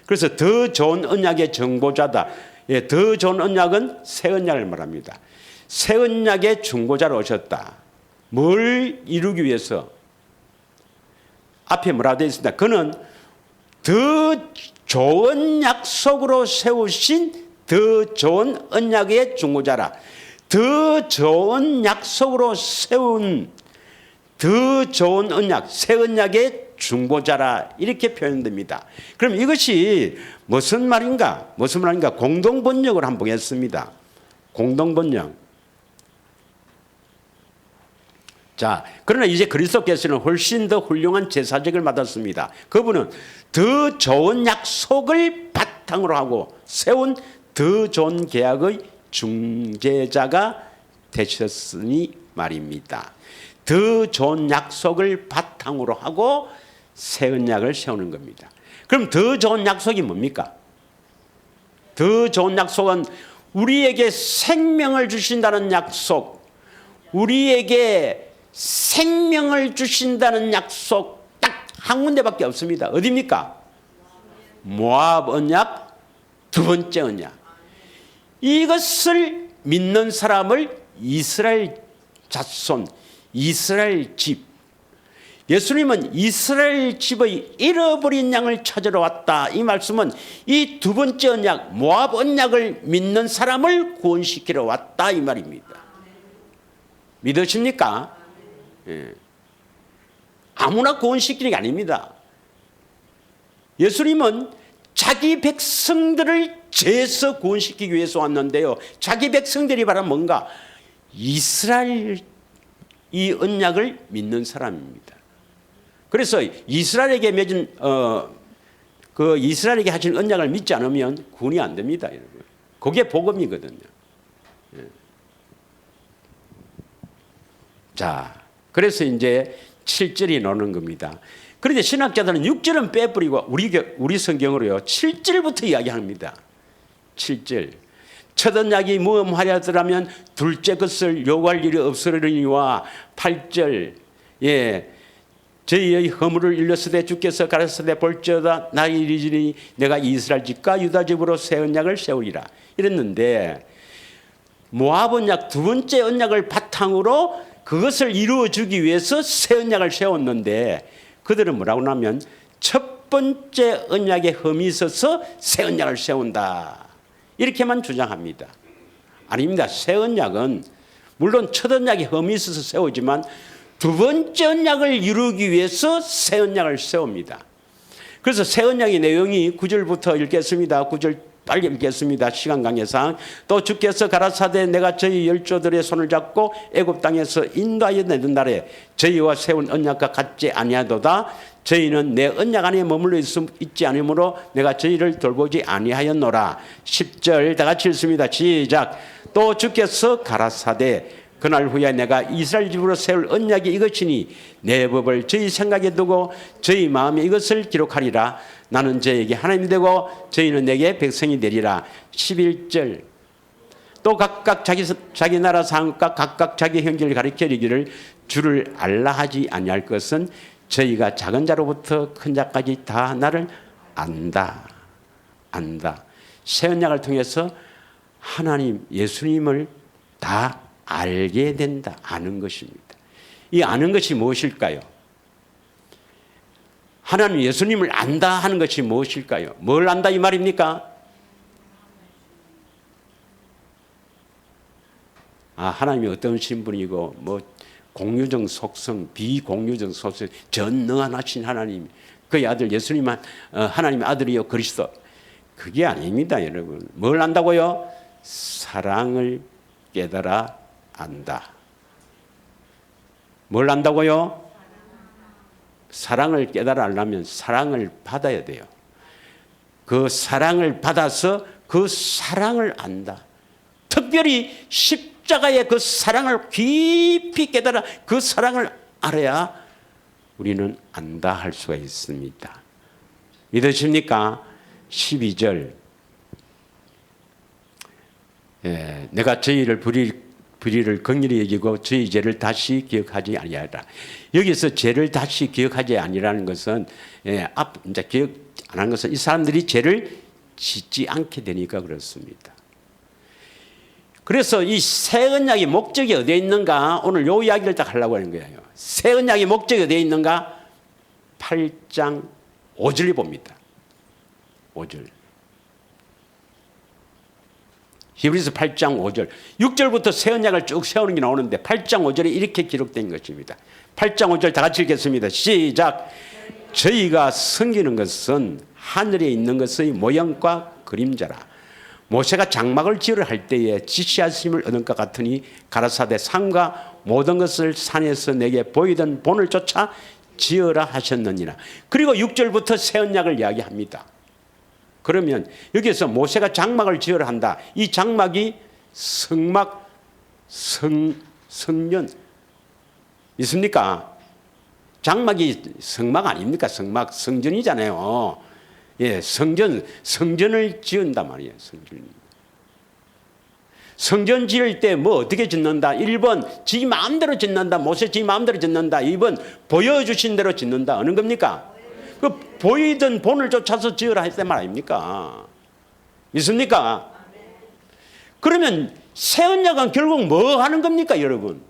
그래서 더 좋은 언약의 중보자다. 더 좋은 언약은 새 언약을 말합니다. 새 언약의 중보자로 오셨다. 뭘 이루기 위해서? 앞에 뭐라 되어 있습니다. 그는 더 좋은 약속으로 세우신 더 좋은 언약의 중보자라. 더 좋은 약속으로 세운 더 좋은 언약, 새 언약의 중보자라 이렇게 표현됩니다. 그럼 이것이 무슨 말인가? 공동번역을 한번 보겠습니다. 공동번역. 자, 그러나 이제 그리스도께서는 훨씬 더 훌륭한 제사직을 맡았습니다. 그분은 더 좋은 약속을 바탕으로 하고 세운 더 좋은 계약의 중재자가 되셨으니 말입니다. 더 좋은 약속을 바탕으로 하고 새 언약을 세우는 겁니다. 그럼 더 좋은 약속이 뭡니까? 더 좋은 약속은 우리에게 생명을 주신다는 약속, 우리에게 생명을 주신다는 약속 딱 한 군데밖에 없습니다. 어디입니까? 모압 언약, 두 번째 언약. 이것을 믿는 사람을 이스라엘 자손, 이스라엘 집, 예수님은 이스라엘 집의 잃어버린 양을 찾으러 왔다. 이 말씀은 이 두 번째 언약, 모압 언약을 믿는 사람을 구원시키러 왔다 이 말입니다. 믿으십니까? 예. 아무나 구원시키는 게 아닙니다. 예수님은 자기 백성들을 죄에서 구원시키기 위해서 왔는데요. 자기 백성들이 바로 뭔가? 이스라엘 이 언약을 믿는 사람입니다. 그래서 이스라엘에게 맺은 그 이스라엘에게 하신 언약을 믿지 않으면 구원이 안 됩니다, 여러분. 그게 복음이거든요. 예. 자, 그래서 이제 7절이 나오는 겁니다. 그런데 신학자들은 6절은 빼버리고 우리 성경으로요 7절부터 이야기합니다. 7절. 첫 언약이 무엄하였더라면 둘째 것을 요구할 일이 없으리니와 8절. 예. 저희의 허물을 일렀으되 주께서 가라사대 볼지어다 나의 일이니 내가 이스라엘 집과 유다 집으로 새 언약을 세우리라 이랬는데 모압 언약 두 번째 언약을 바탕으로 그것을 이루어주기 위해서 새 언약을 세웠는데 그들은 뭐라고 하면 첫 번째 언약에 흠이 있어서 새 언약을 세운다 이렇게만 주장합니다. 아닙니다. 새 언약은 물론 첫 언약에 흠이 있어서 세우지만 두 번째 언약을 이루기 위해서 새 언약을 세웁니다. 그래서 새 언약의 내용이 9절부터 읽겠습니다. 9절 빨리 읽겠습니다. 시간 관계상. 또 주께서 가라사대 내가 저희 열조들의 손을 잡고 애굽 땅에서 인도하여 내던 날에 저희와 세운 언약과 같지 아니하도다. 저희는 내 언약 안에 머물러 있지 않으므로 내가 저희를 돌보지 아니하였노라. 10절 다 같이 읽습니다. 시작. 또 주께서 가라사대 그날 후에 내가 이스라엘 집으로 세울 언약이 이것이니 내 법을 저희 생각에 두고 저희 마음에 이것을 기록하리라. 나는 저에게 하나님이 되고 저희는 내게 백성이 되리라. 11절 또 각각 자기 나라 상과 각각 자기 형제를 가리켜 이르기를 주를 알라 하지 아니할 것은 저희가 작은 자로부터 큰 자까지 다 나를 안다. 새 언약을 통해서 하나님 예수님을 다 알게 된다. 아는 것입니다. 이 아는 것이 무엇일까요? 하나님 예수님을 안다 하는 것이 무엇일까요? 뭘 안다 이 말입니까? 하나님이 어떤 신분이고 뭐 공유적 속성, 비공유적 속성, 전능하신 하나님, 그의 아들 예수님만 하나님의 아들이요 그리스도. 그게 아닙니다, 여러분. 뭘 안다고요? 사랑을 깨달아 안다. 뭘 안다고요? 사랑을 깨달아 알려면 사랑을 받아야 돼요. 그 사랑을 받아서 그 사랑을 안다. 특별히 십자가의 그 사랑을 깊이 깨달아 그 사랑을 알아야 우리는 안다 할 수가 있습니다. 믿으십니까? 12절 내가 저희를 불의를 긍휼히 여기고 저희 죄를 다시 기억하지 아니하라. 여기서 죄를 다시 기억하지 아니라는 것은 이제 기억 안 한 것은 이 사람들이 죄를 짓지 않게 되니까 그렇습니다. 그래서 이 새 언약의 목적이 어디에 있는가? 오늘 요 이야기를 딱 하려고 하는 거예요. 새 언약의 목적이 어디에 있는가? 8장 5절이 봅니다. 5절. 히브리서 8장 5절. 6절부터 새 언약을 쭉 세우는 게 나오는데 8장 5절에 이렇게 기록된 것입니다. 8장 5절 다 같이 읽겠습니다. 시작. 저희가 섬기는 것은 하늘에 있는 것의 모형과 그림자라. 모세가 장막을 지으려 할 때에 지시하심을 얻은 것 같으니 가라사대 산과 모든 것을 산에서 내게 보이던 본을 쫓아 지으라 하셨느니라. 그리고 6절부터 새 언약을 이야기합니다. 그러면 여기서 모세가 장막을 지으려 한다. 이 장막이 성막, 성년 있습니까? 장막이 성막 아닙니까? 성막, 성전이잖아요. 예, 성전을 지은단 말이에요. 성전 지을 때 뭐 어떻게 짓는다? 1번 지 마음대로 짓는다. 모세 지 마음대로 짓는다. 2번 보여주신 대로 짓는다. 어느 겁니까? 그 보이던 본을 쫓아서 지으라 했단 말 아닙니까? 믿습니까? 그러면 새 언약은 결국 뭐 하는 겁니까, 여러분?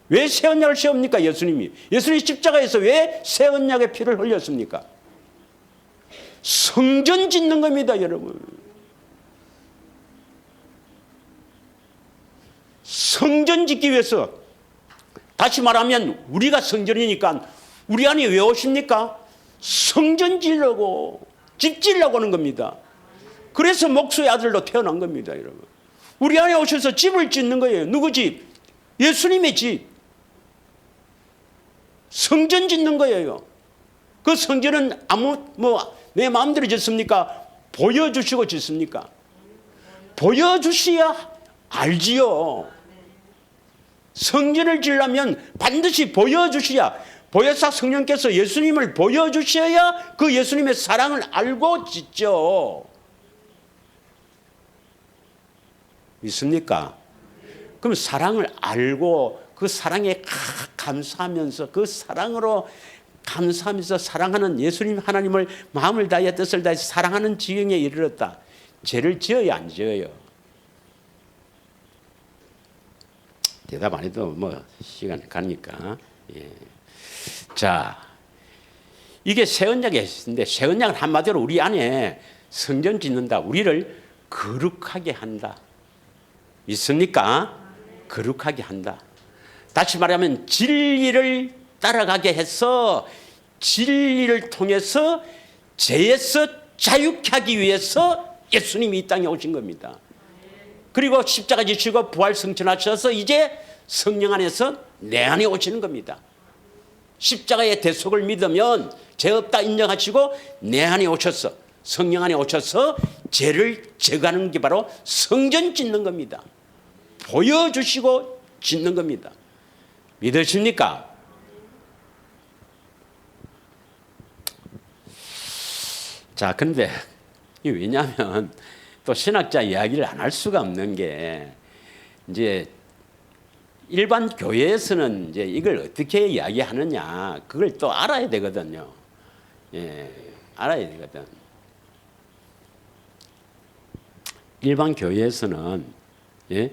왜 새 언약을 세웁니까, 예수님이? 예수님이 십자가에서 왜 새 언약의 피를 흘렸습니까? 성전 짓는 겁니다, 여러분. 성전 짓기 위해서, 다시 말하면 우리가 성전이니까 우리 안에 왜 오십니까? 성전 지으려고, 집 지으려고 하는 겁니다. 그래서 목수의 아들로 태어난 겁니다, 여러분. 우리 안에 오셔서 집을 짓는 거예요. 누구 집? 예수님의 집. 성전 짓는 거예요. 그 성전은 내 마음대로 짓습니까? 보여주시고 짓습니까? 보여주셔야 알지요. 성전을 지으려면 반드시 보여주셔야, 보혜사 성령께서 예수님을 보여주셔야 그 예수님의 사랑을 알고 짓죠. 믿습니까? 그럼 사랑을 알고 그 사랑에 감사하면서, 그 사랑으로 감사하면서 사랑하는 예수님 하나님을 마음을 다해 뜻을 다해 사랑하는 지경에 이르렀다. 죄를 지어야 안 지어요? 대답 안 해도 뭐 시간이 가니까. 예. 자, 이게 새 언약의 핵심인데, 새 언약은 한마디로 우리 안에 성전 짓는다. 우리를 거룩하게 한다. 있습니까? 거룩하게 한다. 다시 말하면 진리를 따라가게 해서 진리를 통해서 죄에서 자유케 하기 위해서 예수님이 이 땅에 오신 겁니다. 그리고 십자가 지시고 부활 승천하셔서 이제 성령 안에서 내 안에 오시는 겁니다. 십자가의 대속을 믿으면 죄 없다 인정하시고 내 안에 오셔서, 성령 안에 오셔서 죄를 제거하는 게 바로 성전 짓는 겁니다. 보여주시고 짓는 겁니다. 믿으십니까? 자, 근데 왜냐하면 또 신학자 이야기를 안 할 수가 없는 게, 이제 일반 교회에서는 이제 이걸 어떻게 이야기하느냐, 그걸 또 알아야 되거든요. 예, 알아야 되거든. 일반 교회에서는, 예,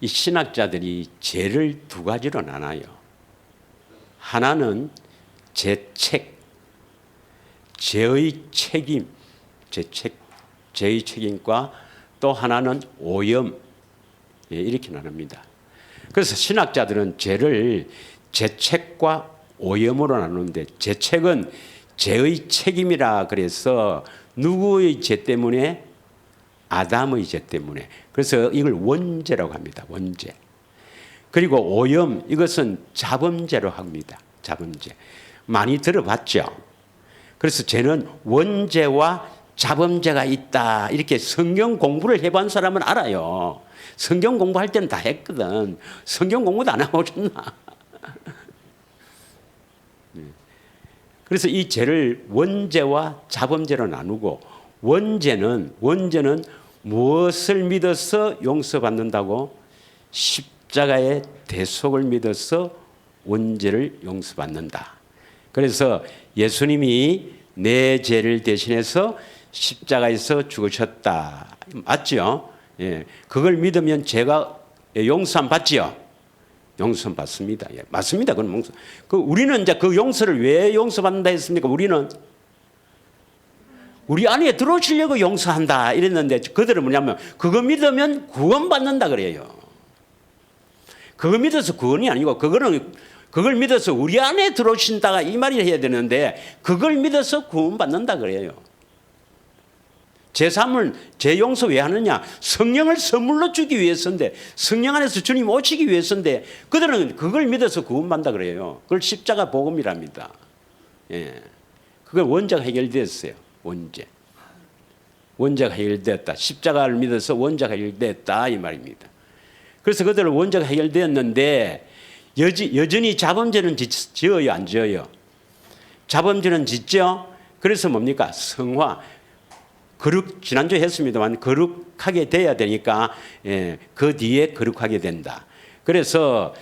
이 신학자들이 죄를 두 가지로 나눠요. 하나는 죄책, 죄의 책임, 죄의 책임과 또 하나는 오염, 예, 이렇게 나눕니다. 그래서 신학자들은 죄를 죄책과 오염으로 나누는데, 죄책은 죄의 책임이라 그래서 누구의 죄 때문에? 아담의 죄 때문에. 그래서 이걸 원죄라고 합니다. 원죄. 그리고 오염, 이것은 자범죄로 합니다. 자범죄. 많이 들어봤죠? 그래서 죄는 원죄와 자범죄가 있다. 이렇게 성경 공부를 해본 사람은 알아요. 성경 공부할 때는 다 했거든. 성경 공부도 안 하고 오셨나? 그래서 이 죄를 원죄와 자범죄로 나누고, 원죄는 무엇을 믿어서 용서받는다고? 십자가의 대속을 믿어서 원죄를 용서받는다. 그래서 예수님이 내 죄를 대신해서 십자가에서 죽으셨다. 맞죠? 예. 그걸 믿으면 죄가 용서함 받지요? 용서 받습니다. 예. 맞습니다. 그건 우리는 이제 그 용서를 왜 용서받는다 했습니까? 우리는 우리 안에 들어오시려고 용서한다 이랬는데, 그들은 뭐냐면 그거 믿으면 구원받는다 그래요. 그거 믿어서 구원이 아니고, 그걸 믿어서 우리 안에 들어오신다가 이 말이 해야 되는데, 그걸 믿어서 구원받는다 그래요. 제3을, 제 용서 왜 하느냐? 성령을 선물로 주기 위해서인데, 성령 안에서 주님 오시기 위해서인데, 그들은 그걸 믿어서 구원받는다 그래요. 그걸 십자가 복음이랍니다. 예. 그걸 원죄가 해결됐어요. 원죄가 해결됐다. 십자가를 믿어서 원죄가 해결됐다 이 말입니다. 그래서 그들 원죄가 해결되었는데 여전히 자범죄는 지어요, 안 지어요? 자범죄는 짓죠. 그래서 뭡니까? 성화. 지난주에 했습니다만 거룩하게 돼야 되니까 그 뒤에 거룩하게 된다. 그래서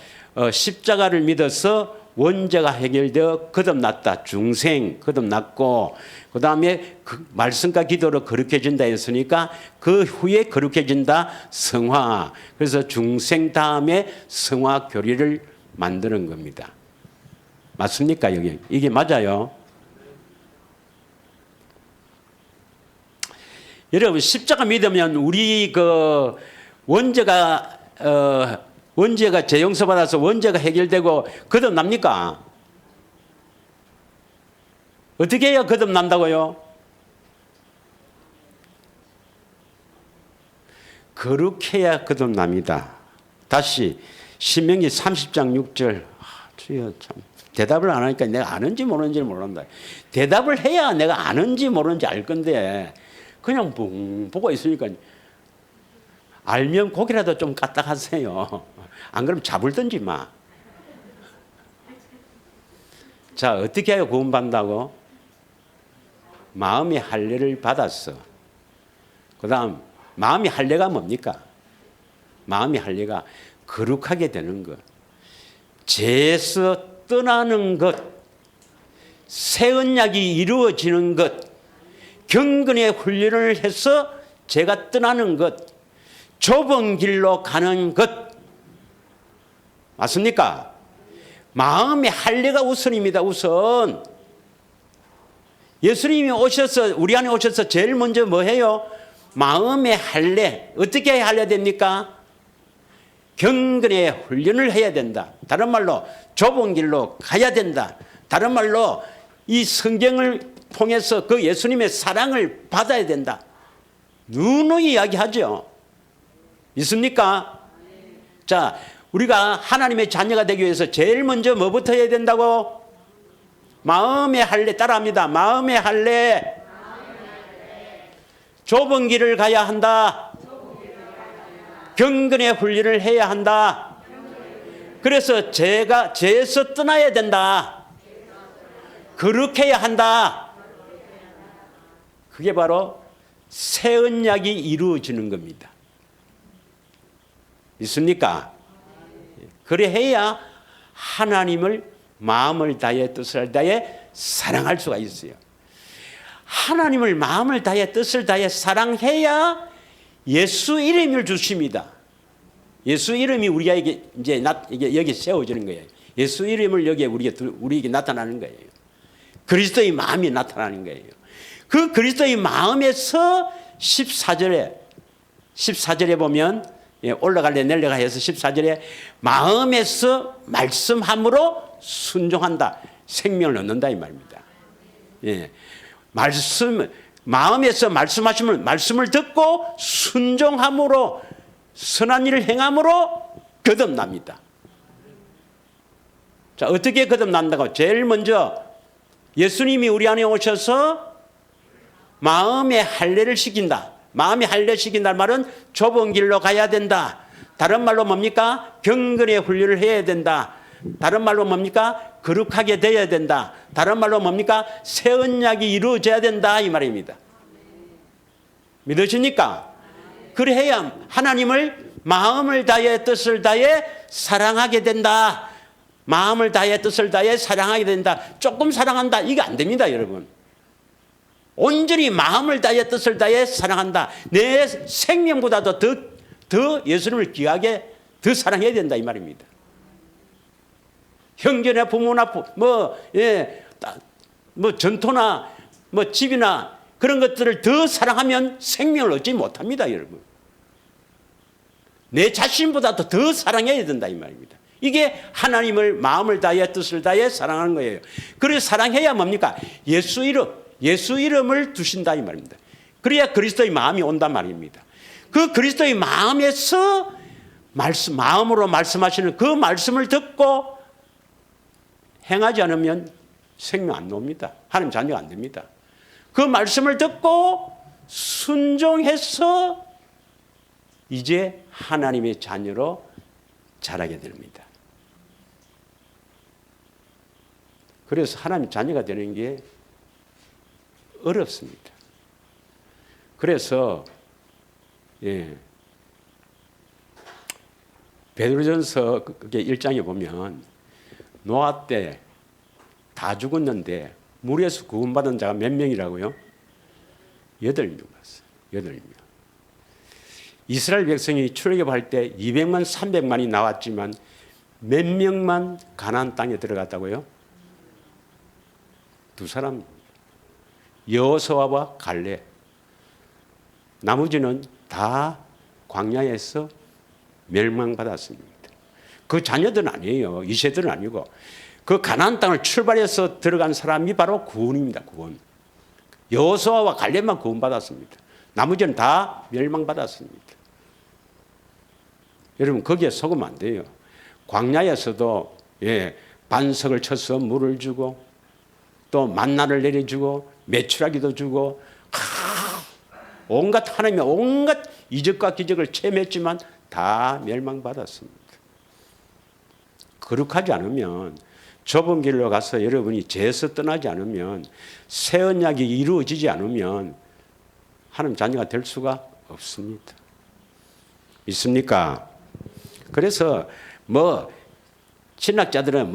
십자가를 믿어서 원죄가 해결되어 거듭났다. 중생 거듭났고 그 다음에 말씀과 기도로 거룩해진다 했으니까 그 후에 거룩해진다. 성화. 그래서 중생 다음에 성화 교리를 만드는 겁니다. 맞습니까? 여기 이게 맞아요. 여러분 십자가 믿으면 우리 그 원죄가 죄 용서받아서 원죄가 해결되고 거듭납니까? 어떻게 해야 거듭난다고요? 거룩해야 거듭납니다. 다시 신명기 30장 6절. 주여 참 대답을 안 하니까 내가 아는지 모르는지 모른다. 대답을 해야 내가 아는지 모르는지 알 건데 그냥 붕 보고 있으니까 알면 고기라도 좀 까딱하세요. 안 그러면 잡을든지 마. 자, 어떻게 해야 구원받는다고? 마음의 할례를 받았어. 그 다음 마음의 할례가 뭡니까? 마음의 할례가 거룩하게 되는 것. 죄에서 떠나는 것. 새 언약이 이루어지는 것. 경건의 훈련을 해서 죄가 떠나는 것. 좁은 길로 가는 것. 맞습니까? 마음의 할례가 우선입니다. 우선. 예수님이 오셔서 우리 안에 오셔서 제일 먼저 뭐 해요? 마음의 할례. 어떻게 해야 할례 됩니까? 경건의 훈련을 해야 된다. 다른 말로 좁은 길로 가야 된다. 다른 말로 이 성경을 통해서 그 예수님의 사랑을 받아야 된다. 누누이 이야기하죠. 있습니까? 자, 우리가 하나님의 자녀가 되기 위해서 제일 먼저 뭐부터 해야 된다고? 마음의 할례 따라합니다. 마음의 할례. 좁은 길을 가야 한다. 경건의 훈련을 해야 한다. 그래서 죄에서 떠나야 된다. 거룩해야 한다. 그게 바로 새 언약이 이루어지는 겁니다. 있습니까? 그래 해야 하나님을 마음을 다해 뜻을 다해 사랑할 수가 있어요. 하나님을 마음을 다해 뜻을 다해 사랑해야 예수 이름을 주십니다. 예수 이름이 우리에게 이제 여기 세워지는 거예요. 예수 이름을 여기에 우리에게 나타나는 거예요. 그리스도의 마음이 나타나는 거예요. 그 그리스도의 마음에서 14절에 보면 올라갈래 내려가 해서 14절에 마음에서 말씀함으로 순종한다. 생명을 얻는다 이 말입니다. 예. 마음에서 말씀하시면 말씀을 듣고 순종함으로 선한 일을 행함으로 거듭납니다. 자, 어떻게 거듭난다고? 제일 먼저 예수님이 우리 안에 오셔서 마음의 할례를 시킨다. 마음의 할례 시킨다는 말은 좁은 길로 가야 된다. 다른 말로 뭡니까? 경건의 훈련을 해야 된다. 다른 말로 뭡니까? 거룩하게 되어야 된다. 다른 말로 뭡니까? 새 언약이 이루어져야 된다 이 말입니다. 믿으십니까? 그래야 하나님을 마음을 다해 뜻을 다해 사랑하게 된다. 마음을 다해 뜻을 다해 사랑하게 된다. 조금 사랑한다. 이게 안 됩니다, 여러분. 온전히 마음을 다해 뜻을 다해 사랑한다. 내 생명보다도 더 예수님을 귀하게 더 사랑해야 된다 이 말입니다. 형제나 부모나 전토나 집이나 그런 것들을 더 사랑하면 생명을 얻지 못합니다, 여러분. 내 자신보다도 더 사랑해야 된다 이 말입니다. 이게 하나님을 마음을 다해 뜻을 다해 사랑하는 거예요. 그래서 사랑해야 뭡니까? 예수 이름을 두신다 이 말입니다. 그래야 그리스도의 마음이 온단 말입니다. 그 그리스도의 마음에서 마음으로 말씀하시는 그 말씀을 듣고 행하지 않으면 생명 안 나옵니다. 하나님 자녀가 안 됩니다. 그 말씀을 듣고 순종해서 이제 하나님의 자녀로 자라게 됩니다. 그래서 하나님 자녀가 되는 게 어렵습니다. 그래서 베드로전서 그게 1장에 보면 노아 때 다 죽었는데 물에서 구원받은 자가 몇 명이라고요? 8명 봤어요. 8명. 이스라엘 백성이 출애굽할 때 200만 300만이 나왔지만 몇 명만 가나안 땅에 들어갔다고요? 2사람. 여호수아와 갈렙. 나머지는 다 광야에서 멸망받았습니다. 그 자녀들은 아니에요. 이 세대는 아니고 그 가나안 땅을 출발해서 들어간 사람이 바로 구원입니다. 구원. 여호수아와 갈렙만 구원받았습니다. 나머지는 다 멸망받았습니다. 여러분 거기에 속으면 안 돼요. 광야에서도 반석을 쳐서 물을 주고 또 만나를 내려주고 메추라기도 주고 온갖 하나님의 온갖 이적과 기적을 체험했지만 다 멸망받았습니다. 거룩하지 않으면 좁은 길로 가서 여러분이 죄에서 떠나지 않으면 새 언약이 이루어지지 않으면 하나님 자녀가 될 수가 없습니다. 있습니까? 그래서 신학자들은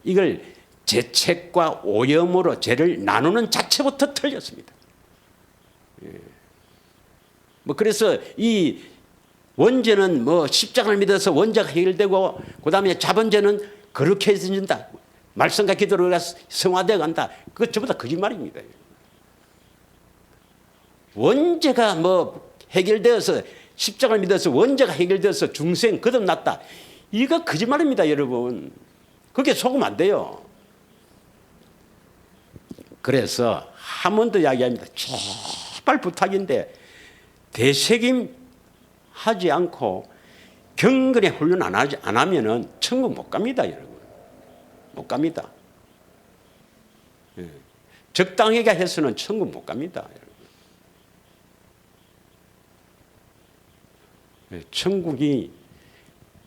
이걸 죄책과 오염으로 죄를 나누는 자체부터 틀렸습니다. 그래서 이 원죄는 십자가를 믿어서 원죄가 해결되고 그다음에 자본죄는 그렇게 해진다. 말씀과 기도로 성화되어 간다. 그거 전부 다 거짓말입니다. 원죄가 해결되어서 십자가를 믿어서 원죄가 해결되어서 중생 거듭났다. 이거 거짓말입니다, 여러분. 그게 속으면 안 돼요. 그래서 한 번 더 이야기합니다. 제발 부탁인데 대책임 하지 않고 경건의 훈련 안 하면은 천국 못 갑니다, 여러분. 못 갑니다. 적당하게 해서는 천국 못 갑니다, 여러분. 천국이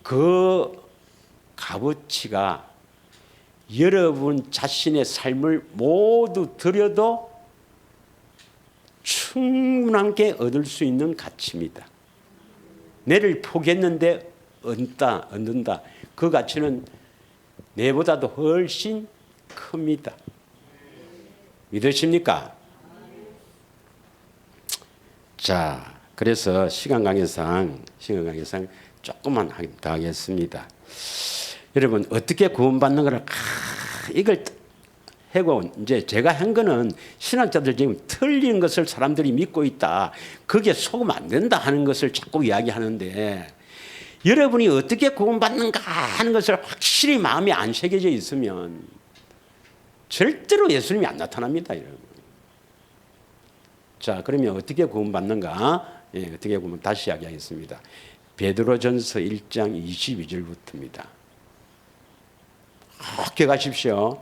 그 값어치가 여러분 자신의 삶을 모두 들여도 충분하게 얻을 수 있는 가치입니다. 내를 포기했는데 얻는다. 그 가치는 내보다도 훨씬 큽니다. 믿으십니까? 자, 그래서 시간 관계상 조금만 더 하겠습니다. 여러분 어떻게 구원받는 거를 이걸 하고 이제 제가 한 거는 신학자들 지금 틀린 것을 사람들이 믿고 있다. 그게 속으면 안 된다 하는 것을 자꾸 이야기하는데 여러분이 어떻게 구원받는가 하는 것을 확실히 마음에 안 새겨져 있으면 절대로 예수님이 안 나타납니다, 여러분. 자, 그러면 어떻게 구원받는가? 어떻게 보면 다시 이야기하겠습니다. 베드로전서 1장 22절부터입니다. 기억하십시오.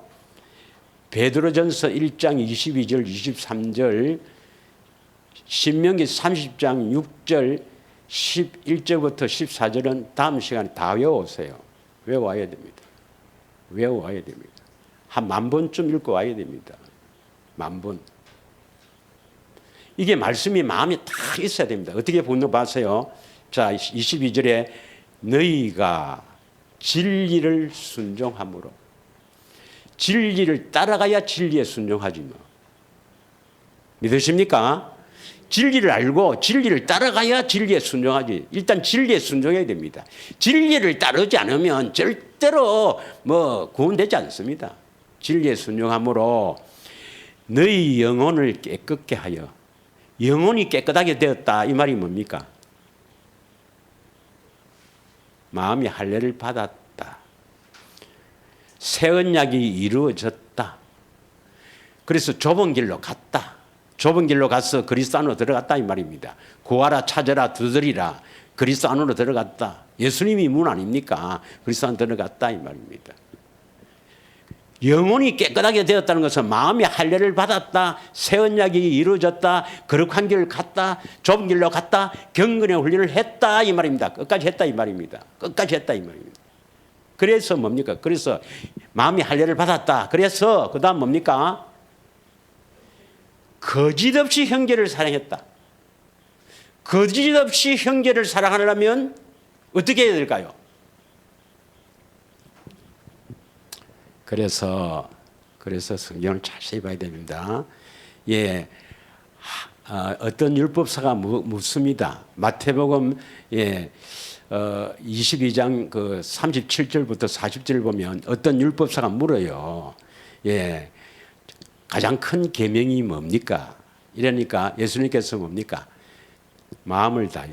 베드로전서 1장 22절 23절 신명기 30장 6절 11절부터 14절은 다음 시간에 다 외워오세요. 외워와야 됩니다. 외워와야 됩니다. 한 10,000번쯤 읽고 와야 됩니다. 10,000번. 이게 말씀이 마음에 딱 있어야 됩니다. 어떻게 보는 봐세요. 자, 22절에 너희가 진리를 순종함으로 진리를 따라가야 진리에 순종하지 뭐. 믿으십니까? 진리를 알고 진리를 따라가야 진리에 순종하지. 일단 진리에 순종해야 됩니다. 진리를 따르지 않으면 절대로 구원되지 않습니다. 진리에 순종함으로 너희 영혼을 깨끗게 하여. 영혼이 깨끗하게 되었다. 이 말이 뭡니까? 마음이 할례를 받았다. 새 언약이 이루어졌다. 그래서 좁은 길로 갔다. 좁은 길로 가서 그리스도 안으로 들어갔다 이 말입니다. 구하라 찾으라 두드리라. 그리스도 안으로 들어갔다. 예수님이 문 아닙니까? 그리스도 안으로 들어갔다 이 말입니다. 영혼이 깨끗하게 되었다는 것은 마음의 할례를 받았다. 새 언약이 이루어졌다. 거룩한 길을 갔다. 좁은 길로 갔다. 경건의 훈련을 했다 이 말입니다. 끝까지 했다 이 말입니다. 끝까지 했다 이 말입니다. 그래서 뭡니까? 그래서 마음이 할례를 받았다. 그래서 그 다음 뭡니까? 거짓없이 형제를 사랑했다. 거짓없이 형제를 사랑하려면 어떻게 해야 될까요? 그래서 성경을 자세히 봐야 됩니다. 예, 어떤 율법사가 묻습니다. 마태복음 22장 그 37절부터 40절 보면 어떤 율법사가 물어요. 예, 가장 큰 계명이 뭡니까? 이러니까 예수님께서 뭡니까? 마음을 다하여,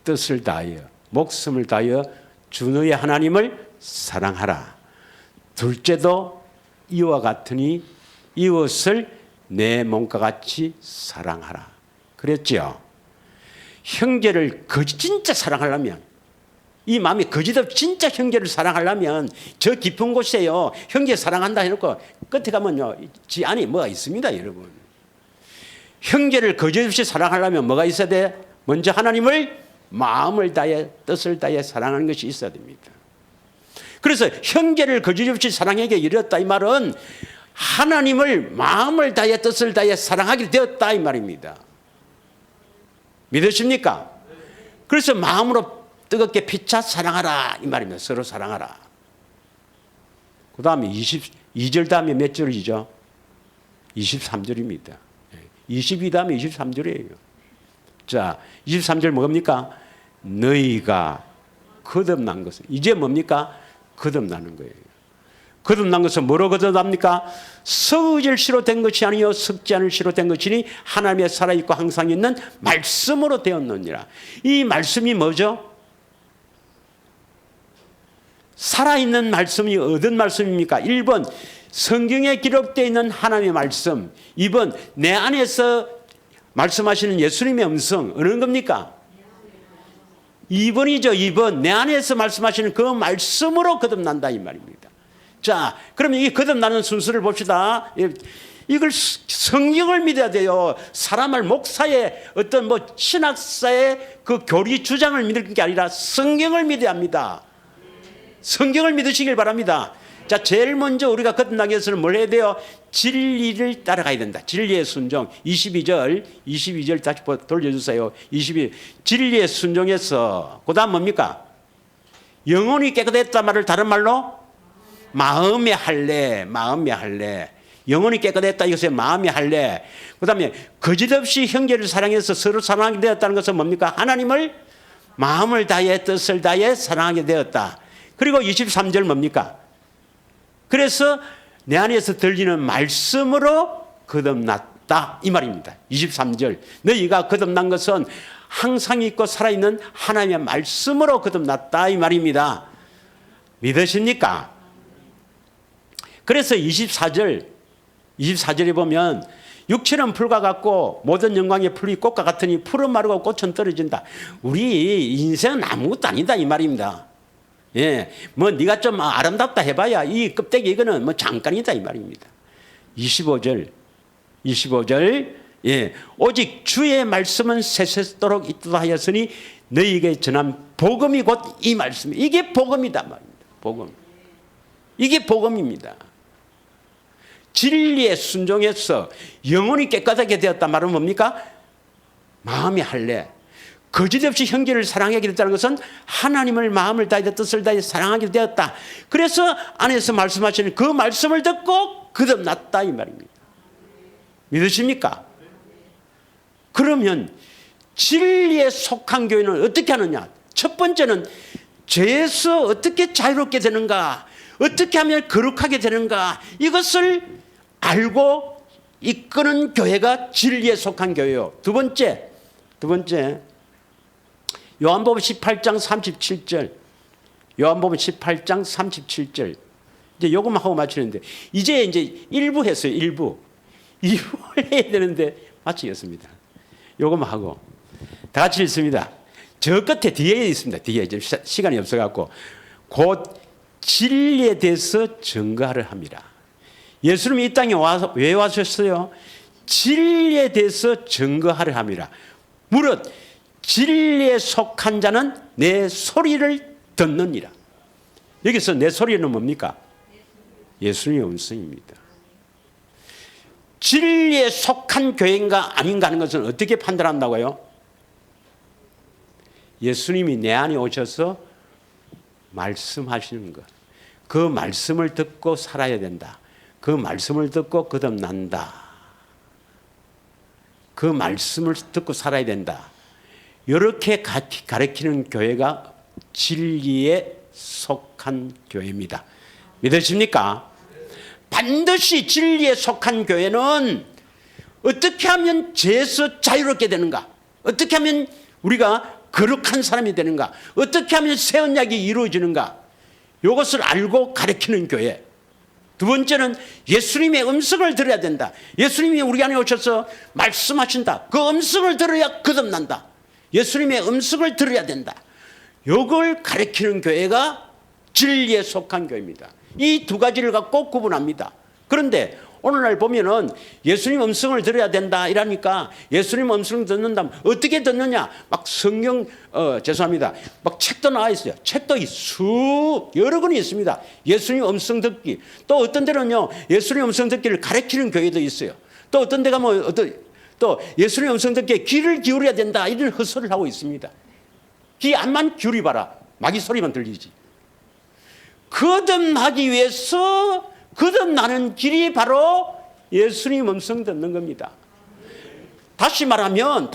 뜻을 다하여, 목숨을 다하여 주 너의 하나님을 사랑하라. 둘째도 이와 같으니 이웃을 내 몸과 같이 사랑하라. 그랬죠. 형제를 진짜 사랑하려면, 이 마음이 거짓없이 진짜 형제를 사랑하려면 저 깊은 곳에요, 형제 사랑한다 해놓고 끝에 가면요, 지 안에 뭐가 있습니다, 여러분. 형제를 거짓없이 사랑하려면 뭐가 있어야 돼? 먼저 하나님을 마음을 다해, 뜻을 다해 사랑하는 것이 있어야 됩니다. 그래서 형제를 거짓없이 사랑하게 이르렀다, 이 말은 하나님을 마음을 다해, 뜻을 다해 사랑하게 되었다, 이 말입니다. 믿으십니까? 그래서 마음으로 뜨겁게 피차 사랑하라, 이 말입니다. 서로 사랑하라. 그 다음에 22절 다음에 몇 절이죠? 23절입니다. 22 다음에 23절이에요. 자, 23절 뭡니까? 너희가 거듭난 것은, 이제 뭡니까? 거듭나는 거예요. 거듭난 것은 뭐로 거듭납니까? 썩을 시로 된 것이 아니요 썩지 않을 시로 된 것이니 하나님의 살아있고 항상 있는 말씀으로 되었느니라. 이 말씀이 뭐죠? 살아있는 말씀이 어떤 말씀입니까? 1번 성경에 기록되어 있는 하나님의 말씀, 2번 내 안에서 말씀하시는 예수님의 음성. 어느 겁니까? 2번이죠. 2번 내 안에서 말씀하시는 그 말씀으로 거듭난다, 이 말입니다. 자, 그러면 이 거듭나는 순서를 봅시다. 이걸 성경을 믿어야 돼요. 사람을 목사의 어떤 신학사의 그 교리 주장을 믿는 게 아니라 성경을 믿어야 합니다. 성경을 믿으시길 바랍니다. 자, 제일 먼저 우리가 거듭나기 위해서는 뭘 해야 돼요? 진리를 따라가야 된다. 진리의 순종. 22절 다시 돌려주세요. 22 진리의 순종에서 그 다음 뭡니까? 영혼이 깨끗했다 말을 다른 말로 마음의 할례. 영혼이 깨끗했다, 이것에 마음의 할례. 그 다음에 거짓없이 형제를 사랑해서 서로 사랑하게 되었다는 것은 뭡니까? 하나님을 마음을 다해, 뜻을 다해 사랑하게 되었다. 그리고 23절 뭡니까? 그래서 내 안에서 들리는 말씀으로 거듭났다, 이 말입니다. 23절 너희가 거듭난 것은 항상 있고 살아있는 하나님의 말씀으로 거듭났다, 이 말입니다. 믿으십니까? 그래서 24절에 보면 육체는 풀과 같고 모든 영광의 풀이 꽃과 같으니 풀은 마르고 꽃은 떨어진다. 우리 인생은 아무것도 아니다, 이 말입니다. 예, 네가 좀 아름답다 해봐야 이 껍데기 이거는 잠깐이다, 이 말입니다. 25절, 예, 오직 주의 말씀은 세세토록 있도다 하였으니 너희에게 전한 복음이 곧 이 말씀. 이게 복음이다 말입니다. 복음. 이게 복음입니다. 진리에 순종해서 영혼이 깨끗하게 되었다 말은 뭡니까? 마음의 할례. 거짓없이 형제를 사랑하게 되었다는 것은 하나님을 마음을 다해 뜻을 다해 사랑하게 되었다. 그래서 안에서 말씀하시는 그 말씀을 듣고 거듭났다, 이 말입니다. 믿으십니까? 그러면 진리에 속한 교회는 어떻게 하느냐? 첫 번째는 죄에서 어떻게 자유롭게 되는가, 어떻게 하면 거룩하게 되는가, 이것을 알고 이끄는 교회가 진리에 속한 교회요. 두 번째 요한복음 18장 37절. 요한복음 18장 37절. 이제 요것만 하고 마치는데, 이제 1부 했어요. 1부. 2부를 해야 되는데 마치겠습니다. 요것만 하고. 다 같이 읽습니다. 저 끝에 뒤에 있습니다. 뒤에 시간이 없어갖고. 곧 진리에 대해서 증거하려 함이라. 예수님이 이 땅에 와서 왜 와셨어요? 진리에 대해서 증거하려 함이라. 무릇 진리에 속한 자는 내 소리를 듣느니라. 여기서 내 소리는 뭡니까? 예수님의 음성입니다. 진리에 속한 교회인가 아닌가 하는 것은 어떻게 판단한다고요? 예수님이 내 안에 오셔서 말씀하시는 것. 그 말씀을 듣고 살아야 된다. 그 말씀을 듣고 거듭난다. 그 말씀을 듣고 살아야 된다. 이렇게 가르치는 교회가 진리에 속한 교회입니다. 믿으십니까? 반드시 진리에 속한 교회는 어떻게 하면 죄에서 자유롭게 되는가? 어떻게 하면 우리가 거룩한 사람이 되는가? 어떻게 하면 새 언약이 이루어지는가? 이것을 알고 가르치는 교회. 두 번째는 예수님의 음성을 들어야 된다. 예수님이 우리 안에 오셔서 말씀하신다. 그 음성을 들어야 거듭난다. 예수님의 음성을 들어야 된다. 이걸 가르치는 교회가 진리에 속한 교회입니다. 이 두 가지를 갖고 구분합니다. 그런데 오늘날 보면은 예수님 음성을 들어야 된다 이러니까 예수님 음성을 듣는다면 어떻게 듣느냐? 막 성경 죄송합니다. 막 책도 나와 있어요. 책도 여러 권이 있습니다. 예수님 음성 듣기. 또 어떤 데는요 예수님 음성 듣기를 가르치는 교회도 있어요. 또 어떤 데가 또 예수님 음성 듣기에 귀를 기울여야 된다 이런 헛소리를 하고 있습니다. 귀 안만 기울여봐라. 마귀 소리만 들리지. 거듭나기 위해서 거듭나는 길이 바로 예수님 음성 듣는 겁니다. 다시 말하면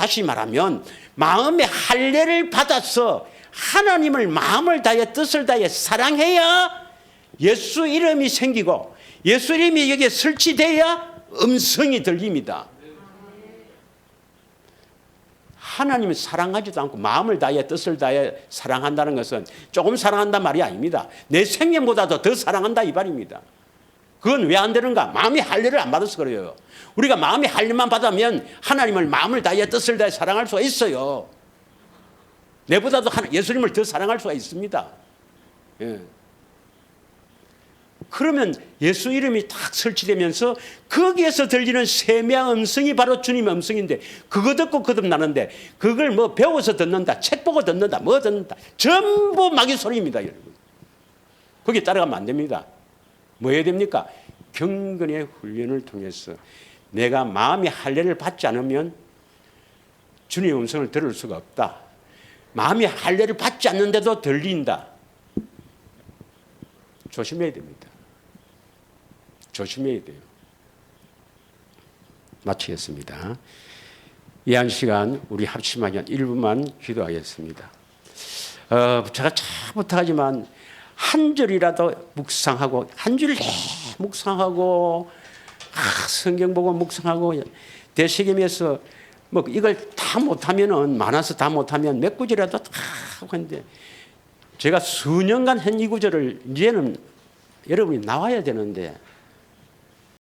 마음의 할례를 받아서 하나님을 마음을 다해 뜻을 다해 사랑해야 예수 이름이 생기고 예수 이름이 여기에 설치돼야 음성이 들립니다. 하나님을 사랑하지도 않고 마음을 다해 뜻을 다해 사랑한다는 것은 조금 사랑한단 말이 아닙니다. 내 생명보다도 더 사랑한다 이 말입니다. 그건 왜 안 되는가? 마음의 할례를 안 받아서 그래요. 우리가 마음의 할례만 받으면 하나님을 마음을 다해 뜻을 다해 사랑할 수가 있어요. 내보다도 예수님을 더 사랑할 수가 있습니다. 예. 그러면 예수 이름이 딱 설치되면서 거기에서 들리는 세미한 음성이 바로 주님의 음성인데 그거 듣고 거듭나는데 그걸 뭐 배워서 듣는다, 책 보고 듣는다, 뭐 듣는다 전부 마귀 소리입니다. 여러분. 거기에 따라가면 안 됩니다. 뭐 해야 됩니까? 경건의 훈련을 통해서 내가 마음의 할례를 받지 않으면 주님의 음성을 들을 수가 없다. 마음의 할례를 받지 않는데도 들린다. 조심해야 됩니다. 조심해야 돼요. 마치겠습니다. 이 한 시간 우리 합심하기 1분만 기도하겠습니다. 제가 잘 부탁하지만 한 절이라도 묵상하고 한 줄 묵상하고 성경 보고 묵상하고 대식임에서 뭐 이걸 다 못하면은 많아서 다 못하면 몇 구절이라도 다 하고 했는데 제가 수년간 한 이 구절을 이제는 여러분이 나와야 되는데